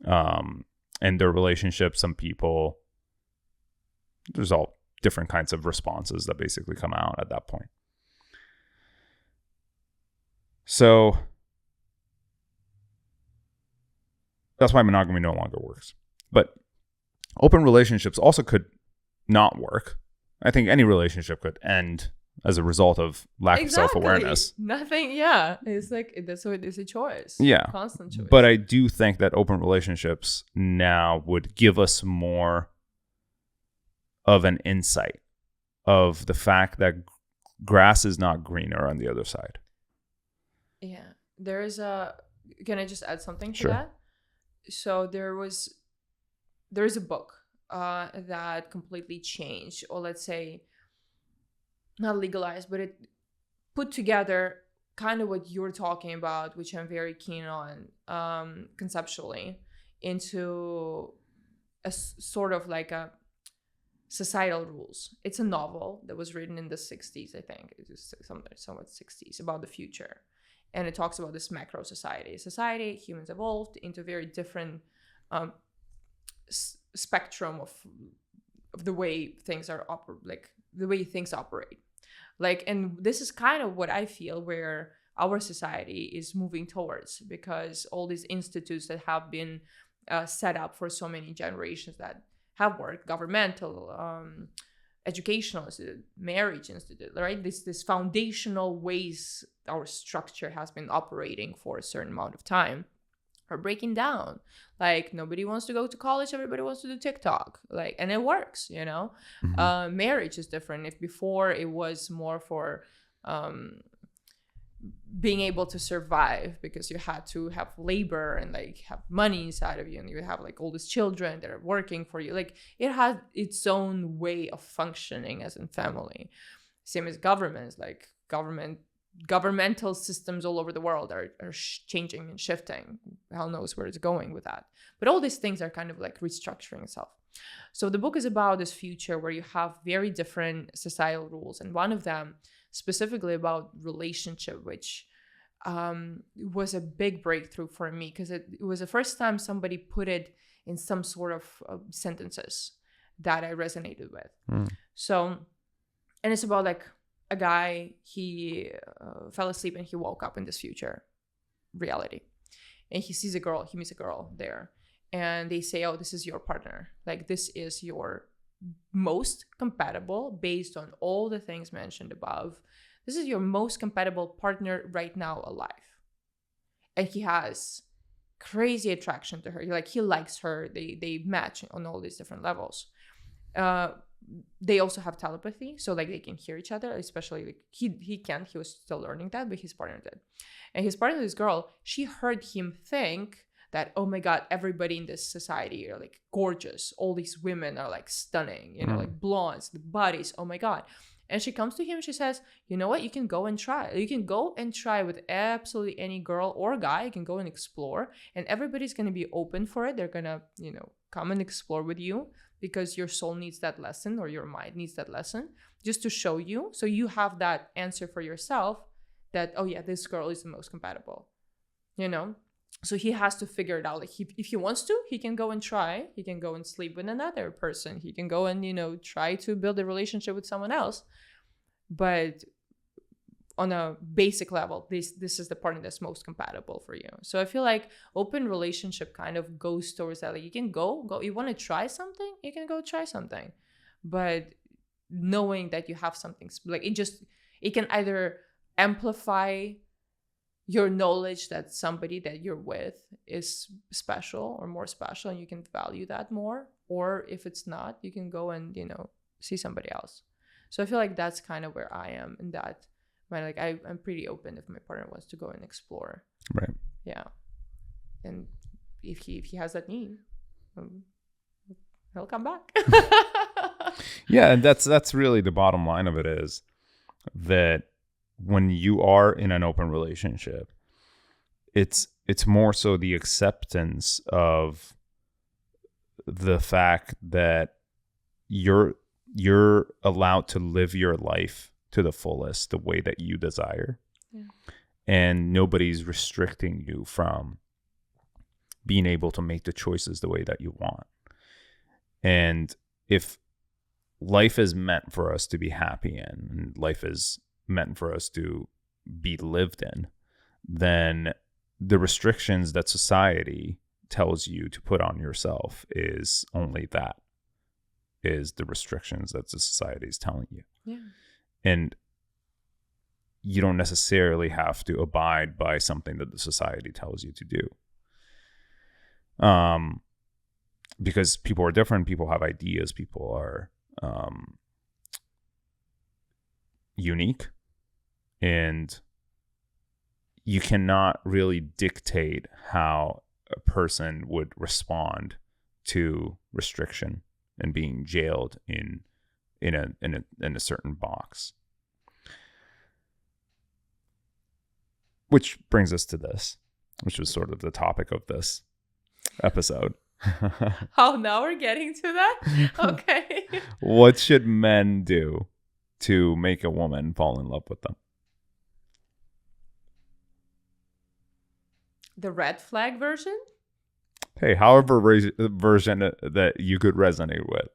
S1: end their relationships. Some people, there's all different kinds of responses that basically come out at that point. So that's why monogamy no longer works. But open relationships also could not work. I think any relationship could end as a result of lack of self-awareness.
S2: Nothing, yeah. It's like, that's what it is, a choice.
S1: Yeah.
S2: Constant choice.
S1: But I do think that open relationships now would give us more of an insight of the fact that grass is not greener on the other side.
S2: Yeah. There is can I just add something to
S1: Sure.
S2: that? So there is a book that completely changed, or let's say not legalized, but it put together kind of what you're talking about, which I'm very keen on conceptually, into a sort of like a societal rules. It's a novel that was written in the 60s, I think. It was somewhat 60s, about the future. And it talks about this macro society. Humans evolved into very different spectrum of the way things are the way things operate. And this is kind of what I feel where our society is moving towards, because all these institutes that have been set up for so many generations that have worked, governmental, educational institute, marriage institute, right? This foundational ways our structure has been operating for a certain amount of time are breaking down. Nobody wants to go to college, everybody wants to do TikTok, and it works,
S1: Mm-hmm.
S2: Marriage is different. If before it was more for being able to survive, because you had to have labor and have money inside of you, and you have all these children that are working for you, it had its own way of functioning as in family. Same as governments, governmental systems all over the world are changing and shifting. Hell knows where it's going with that, but all these things are kind of restructuring itself. So the book is about this future where you have very different societal rules, and one of them specifically about relationship, which was a big breakthrough for me, because it was the first time somebody put it in some sort of sentences that I resonated with. So, and it's about a guy, he fell asleep and he woke up in this future reality, and he sees a girl, he meets a girl there, and they say, oh, this is your partner, this is your most compatible, based on all the things mentioned above, this is your most compatible partner right now alive. And he has crazy attraction to her, he likes her, they match on all these different levels. They also have telepathy, so they can hear each other, especially he can't, he was still learning that, but his partner did. And his partner, this girl, she heard him think that, oh my god, everybody in this society are gorgeous, all these women are stunning, blondes, the bodies, oh my god. And she comes to him, she says, you know what, you can go and try with absolutely any girl or guy. You can go and explore, and everybody's going to be open for it. They're gonna come and explore with you, because your soul needs that lesson, or your mind needs that lesson, just to show you, so you have that answer for yourself that, oh yeah, this girl is the most compatible, So he has to figure it out. If he wants to, he can go and try. He can go and sleep with another person. He can go and, try to build a relationship with someone else. But on a basic level, this is the partner that's most compatible for you. So I feel like open relationship kind of goes towards that. Like you can go, you want to try something, you can go try something. But knowing that you have something, like it can either amplify your knowledge that somebody that you're with is special or more special, and you can value that more. Or if it's not, you can go and, see somebody else. So I feel like that's kind of where I am in that. Like I'm pretty open if my partner wants to go and explore.
S1: Right.
S2: Yeah. And if he has that need, he'll come back.
S1: Yeah, and that's really the bottom line of it, is that when you are in an open relationship, it's more so the acceptance of the fact that you're allowed to live your life to the fullest, the way that you desire. Yeah. And nobody's restricting you from being able to make the choices the way that you want. And if life is meant for us to be happy in, and life is meant for us to be lived in, then the restrictions that society tells you to put on yourself is only that, is the restrictions that the society is telling you.
S2: Yeah.
S1: And you don't necessarily have to abide by something that the society tells you to do. Because people are different, people have ideas, people are unique, and you cannot really dictate how a person would respond to restriction and being jailed in a certain box. Which brings us to this, which was sort of the topic of this episode.
S2: Oh, now we're getting to that? Okay.
S1: What should men do to make a woman fall in love with them?
S2: The red flag version?
S1: Hey, however version that you could resonate with.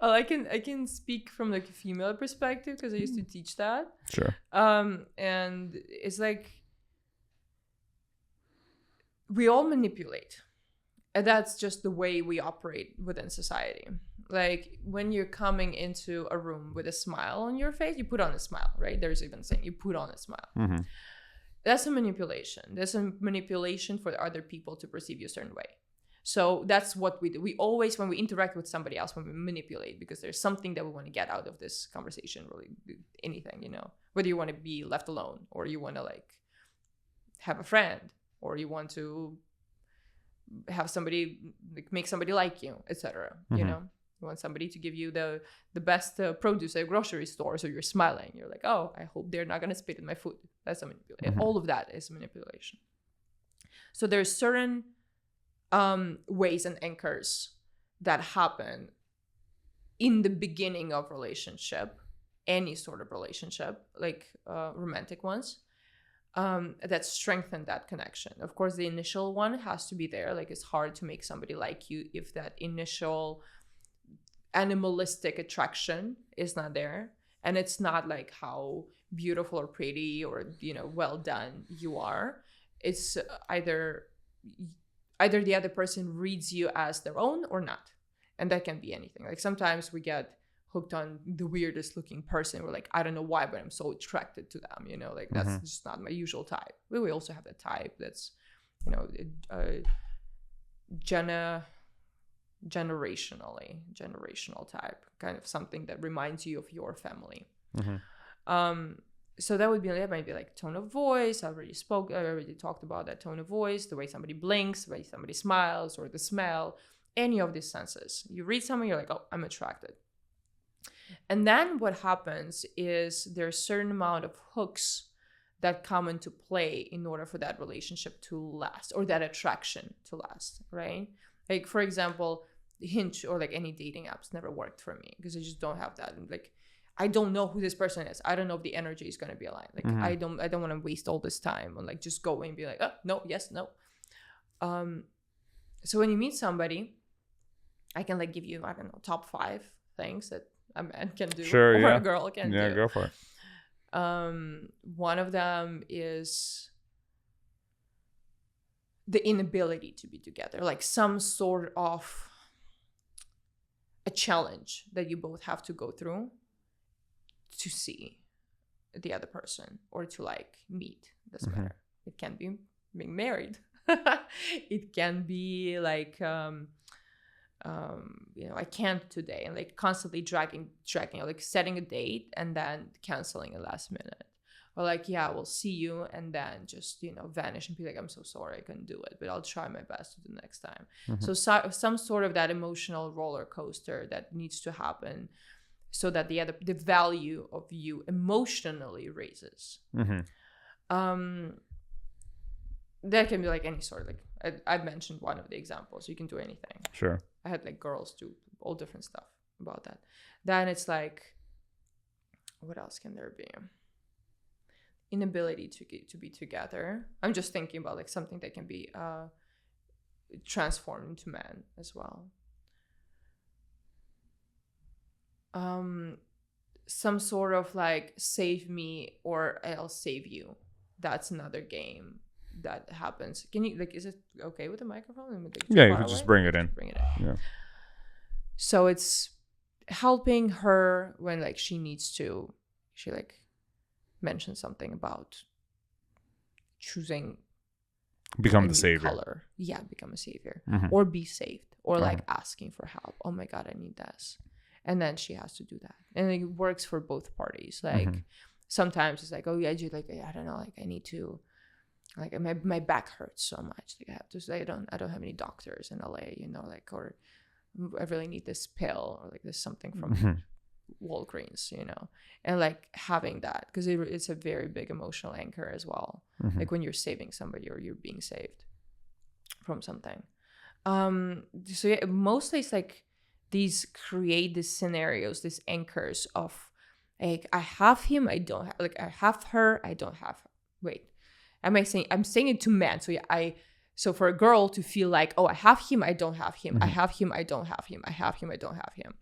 S2: Well, I can speak from like a female perspective because I used to teach that.
S1: Sure.
S2: And it's like we all manipulate, and that's just the way we operate within society. Like when you're coming into a room with a smile on your face, you put on a smile, right? There's even saying you put on a smile.
S1: Mm-hmm.
S2: That's a manipulation. That's a manipulation for other people to perceive you a certain way. So that's what we do. We always, when we interact with somebody else, when we manipulate, because there's something that we want to get out of this conversation, really anything, whether you want to be left alone, or you want to like have a friend, or you want to have somebody, like make somebody like you, etc.
S1: Mm-hmm.
S2: You want somebody to give you the best produce at a grocery store, so you're smiling. You're like, oh, I hope they're not going to spit in my food. That's a manipulation.
S1: Mm-hmm.
S2: All of that is manipulation. So there's certain ways and anchors that happen in the beginning of relationship, any sort of relationship, like romantic ones, that strengthen that connection. Of course, the initial one has to be there. Like it's hard to make somebody like you if that initial animalistic attraction is not there, and it's not like how beautiful or pretty or well done you are. It's either the other person reads you as their own or not, and that can be anything. Like sometimes we get hooked on the weirdest looking person. We're like, I don't know why, but I'm so attracted to them, like that's
S1: Mm-hmm.
S2: just not my usual type. We also have that type that's generational type, kind of something that reminds you of your family.
S1: Mm-hmm.
S2: So that might be like tone of voice. I already talked about that tone of voice, the way somebody blinks, the way somebody smiles, or the smell, any of these senses. You read someone, you're like, oh, I'm attracted. And then what happens is there's a certain amount of hooks that come into play in order for that relationship to last, or that attraction to last, right? Like, for example, Hinge or like any dating apps never worked for me because I just don't have that. And like, I don't know who this person is. I don't know if the energy is going to be aligned. Like,
S1: Mm-hmm.
S2: I don't want to waste all this time on like just going and be like, oh, no, yes, no. So when you meet somebody, I can like give you, top 5 things that a man can do,
S1: Sure,
S2: or
S1: yeah.
S2: a girl can do.
S1: Yeah, go for it.
S2: One of them is the inability to be together, like some sort of a challenge that you both have to go through to see the other person or to like meet. Doesn't matter. It can be being married. It can be like I can't today, and like constantly dragging like setting a date and then canceling at last minute, or like, yeah, we'll see you, and then just vanish and be like, I'm so sorry, I couldn't do it, but I'll try my best to do next time. So some sort of that emotional roller coaster that needs to happen so that the value of you emotionally raises. That can be like any sort of, like I've mentioned one of the examples. You can do anything.
S1: Sure.
S2: I had like girls do all different stuff about that. Then it's like, what else can there be? Inability to be together. I'm just thinking about like something that can be transformed into man as well. Some sort of like save me or I'll save you. That's another game that happens. Can you like? Is it okay with the microphone? Like,
S1: yeah, you can just bring it in. Yeah.
S2: So it's helping her when like she like mentions something about choosing
S1: become the savior.
S2: Color. Yeah, become a savior or be saved or like asking for help. Oh my God, I need this, and then she has to do that, and it works for both parties. Like sometimes it's like, oh yeah, I don't know, like I need to. Like my back hurts so much. Like I have to say I don't have any doctors in LA, like, or I really need this pill or like this something from Walgreens, and like having that because it's a very big emotional anchor as well. Like when you're saving somebody or you're being saved from something. So yeah, mostly it's like these create these scenarios, these anchors of like I have him, I don't have, like I have her, I don't have her. Wait. I'm saying it to men. So yeah, so for a girl to feel like, oh, I have him, I don't have him. I have him, I don't have him. I have him, I don't have him.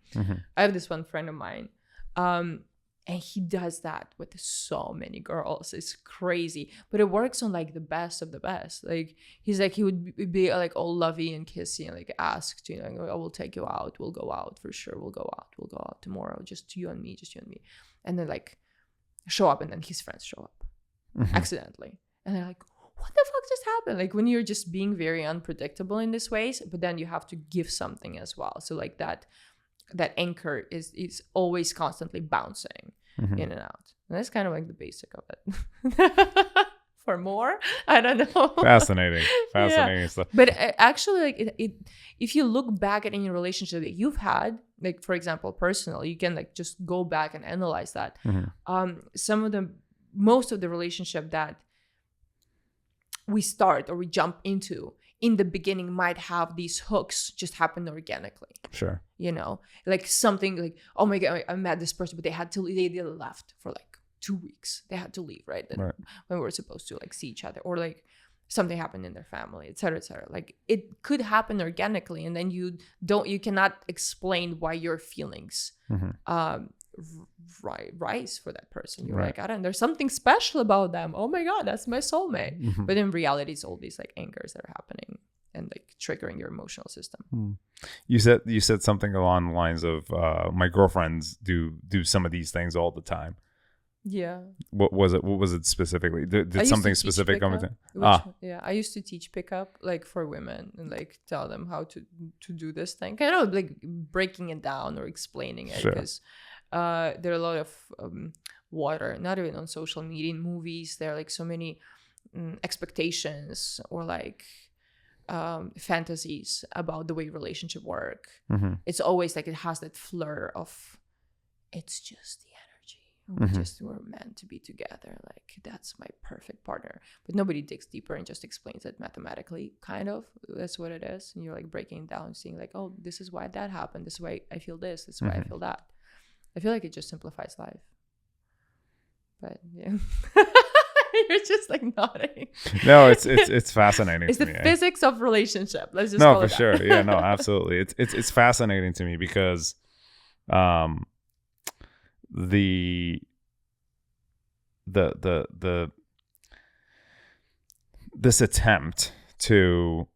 S2: I have this one friend of mine, and he does that with so many girls. It's crazy, but it works on like the best of the best. Like he's like he would be like all lovey and kissy and like ask, I will take you out. We'll go out for sure. We'll go out tomorrow. Just you and me. And then like show up, and then his friends show up accidentally. And they're like, what the fuck just happened? Like when you're just being very unpredictable in this ways, but then you have to give something as well. So like that anchor is always constantly bouncing in and out. And that's kind of like the basic of it. For more, I don't know.
S1: Fascinating stuff.
S2: But actually, like it, if you look back at any relationship that you've had, like for example, personal, you can like just go back and analyze that. Most of the relationship that we start or we jump into in the beginning might have these hooks just happen organically.
S1: Sure.
S2: Like something like, oh my God, I met this person, but they left for like 2 weeks. They had to leave, right? When we were supposed to like see each other, or like something happened in their family, et cetera, et cetera. Like it could happen organically, and then you cannot explain why your feelings rise for that person. You're like, there's something special about them. Oh my God, that's my soulmate. But in reality, it's all these like anchors that are happening and like triggering your emotional system.
S1: You said something along the lines of my girlfriends do some of these things all the time.
S2: Yeah.
S1: What was it specifically? Did something specific come with it?
S2: Yeah, I used to teach pickup like for women and like tell them how to do this thing. Kind of like breaking it down or explaining it because there are a lot of water, not even on social media, in movies. There are like so many expectations or like fantasies about the way relationship work. It's always like it has that flirt of it's just the energy. We're meant to be together. Like that's my perfect partner. But nobody digs deeper and just explains it mathematically. Kind of. That's what it is. And you're like breaking it down, seeing like, oh, this is why that happened. This is why I feel this. This is why I feel that. I feel like it just simplifies life. But yeah. You're just like nodding.
S1: No, it's fascinating.
S2: It's
S1: to
S2: the
S1: me,
S2: physics of relationship. Let's just
S1: no,
S2: call
S1: for
S2: it that.
S1: sure. Yeah, no, absolutely. It's fascinating to me because this attempt to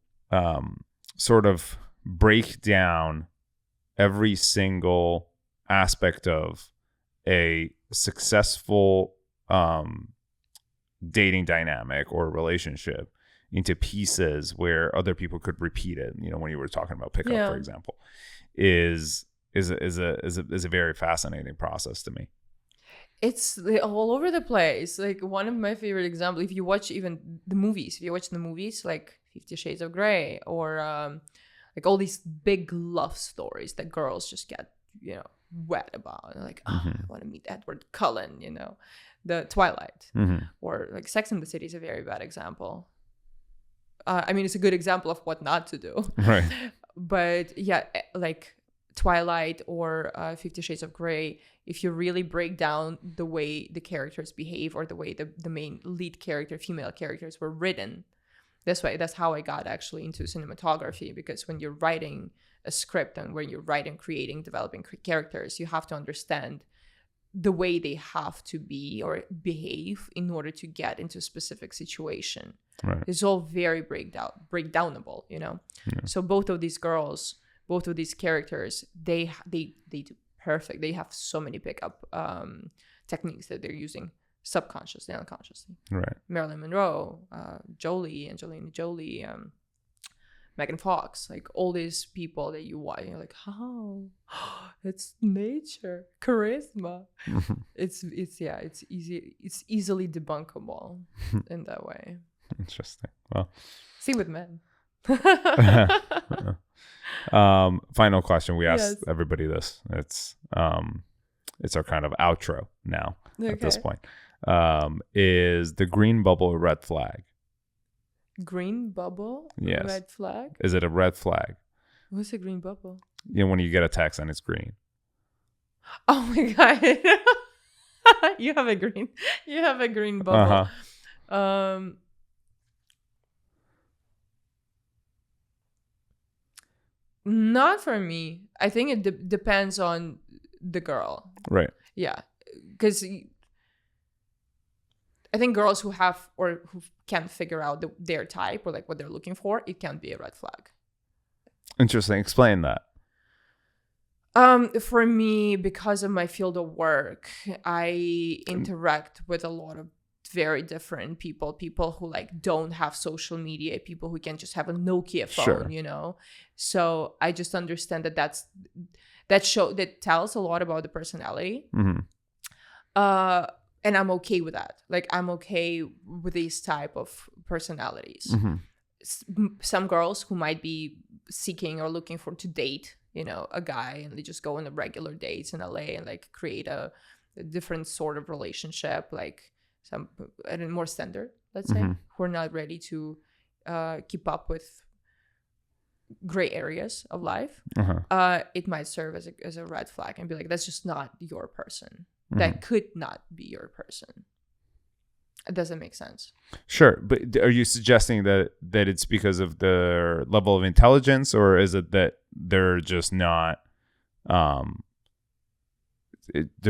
S1: sort of break down every single aspect of a successful dating dynamic or relationship into pieces where other people could repeat it. You know, when you were talking about pickup, for example, is a very fascinating process to me.
S2: It's all over the place. Like, one of my favorite examples, if you watch even the movies, like 50 Shades of Grey, or like all these big love stories that girls just get, you know, wet about. Like, I want to meet Edward Cullen, you know, the Twilight, or like Sex and the City is a very bad example. I mean, it's a good example of what not to do.
S1: Right.
S2: But yeah, like Twilight or 50 Shades of Grey, if you really break down the way the characters behave, or the way the main lead character, female characters, were written, that's how I got actually into cinematography. Because when you're writing a script, and when you're writing, creating, developing characters, you have to understand the way they have to be or behave in order to get into a specific situation.
S1: Right.
S2: It's all very breakdownable, you know. Yeah. So both of these girls, both of these characters, they do perfect. They have so many pickup techniques that they're using subconsciously, unconsciously.
S1: Right.
S2: Marilyn Monroe, Angelina Jolie, Megan Fox, like all these people that you watch, you're like, oh, it's nature, charisma. It's easily debunkable in that way.
S1: Interesting. Well,
S2: same with men.
S1: Final question. We asked everybody this. It's our kind of outro now at this point. Is the green bubble a red flag?
S2: Green bubble?
S1: Yes.
S2: Red flag?
S1: Is it a red flag?
S2: What's a green bubble?
S1: You know, when you get a text and it's green.
S2: Oh my God. You have a green bubble. Not for me. I think it depends on the girl.
S1: Right.
S2: Yeah. Because I think girls who have, or who can figure out their type, or like what they're looking for, it can be a red flag.
S1: Interesting. Explain that.
S2: For me, because of my field of work, I interact with a lot of very different people who like don't have social media, people who can just have a Nokia phone, sure. You know? So I just understand that that tells a lot about the personality.
S1: Mm-hmm.
S2: And I'm okay with that. Like, I'm okay with these type of personalities. Mm-hmm. Some girls who might be seeking or looking to date, you know, a guy, and they just go on the regular dates in LA and like create a different sort of relationship, like some more standard, let's say, who are not ready to keep up with gray areas of life. It might serve as a red flag and be like, that's just not your person. That could not be your person. It doesn't make sense.
S1: Sure. But are you suggesting that it's because of their level of intelligence, or is it that they're just not they're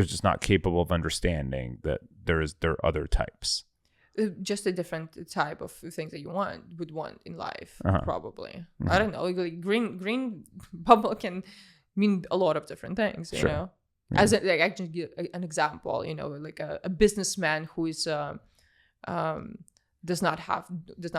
S1: just not capable of understanding that there are other types?
S2: Just a different type of things that you would want in life, probably. I don't know. Like green bubble can mean a lot of different things, you know? Yeah. As I can give an example, you know, like a businessman who is does not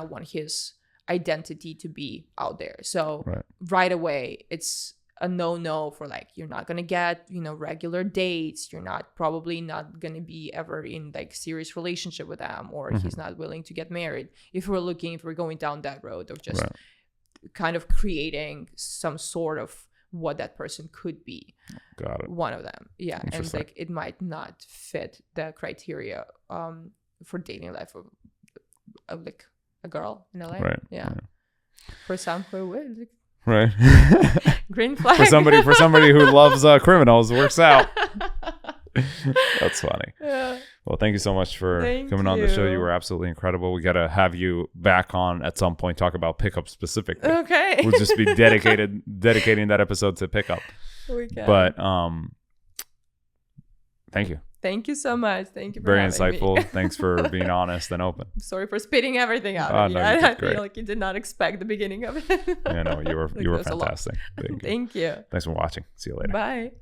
S2: want his identity to be out there. So right away, it's a no for like, you're not gonna get, you know, regular dates. You're probably not gonna be ever in like serious relationship with them, or he's not willing to get married. If we're going down that road of just kind of creating some sort of what that person could be.
S1: Got it.
S2: One of them. Yeah. And like, it might not fit the criteria for dating life of like a girl in LA.
S1: Right.
S2: Yeah. For some who would.
S1: Right.
S2: Green flag.
S1: for somebody who loves criminals, works out. That's funny. Yeah. Well, thank you so much for coming on the show. You were absolutely incredible. We got to have you back on at some point, talk about pickup specifically.
S2: Okay.
S1: We'll just be dedicating that episode to pickup.
S2: We can.
S1: But thank you.
S2: Thank you so much. Thank you for
S1: Very
S2: having
S1: insightful.
S2: me.
S1: Thanks for being honest and open.
S2: Sorry for spitting everything out.
S1: Oh, no, you did
S2: I
S1: great.
S2: feel like you did not expect the beginning of it.
S1: Yeah, no, you were
S2: Like, there's a lot.
S1: fantastic. Thank you.
S2: Thank you.
S1: Thanks for watching. See you later.
S2: Bye.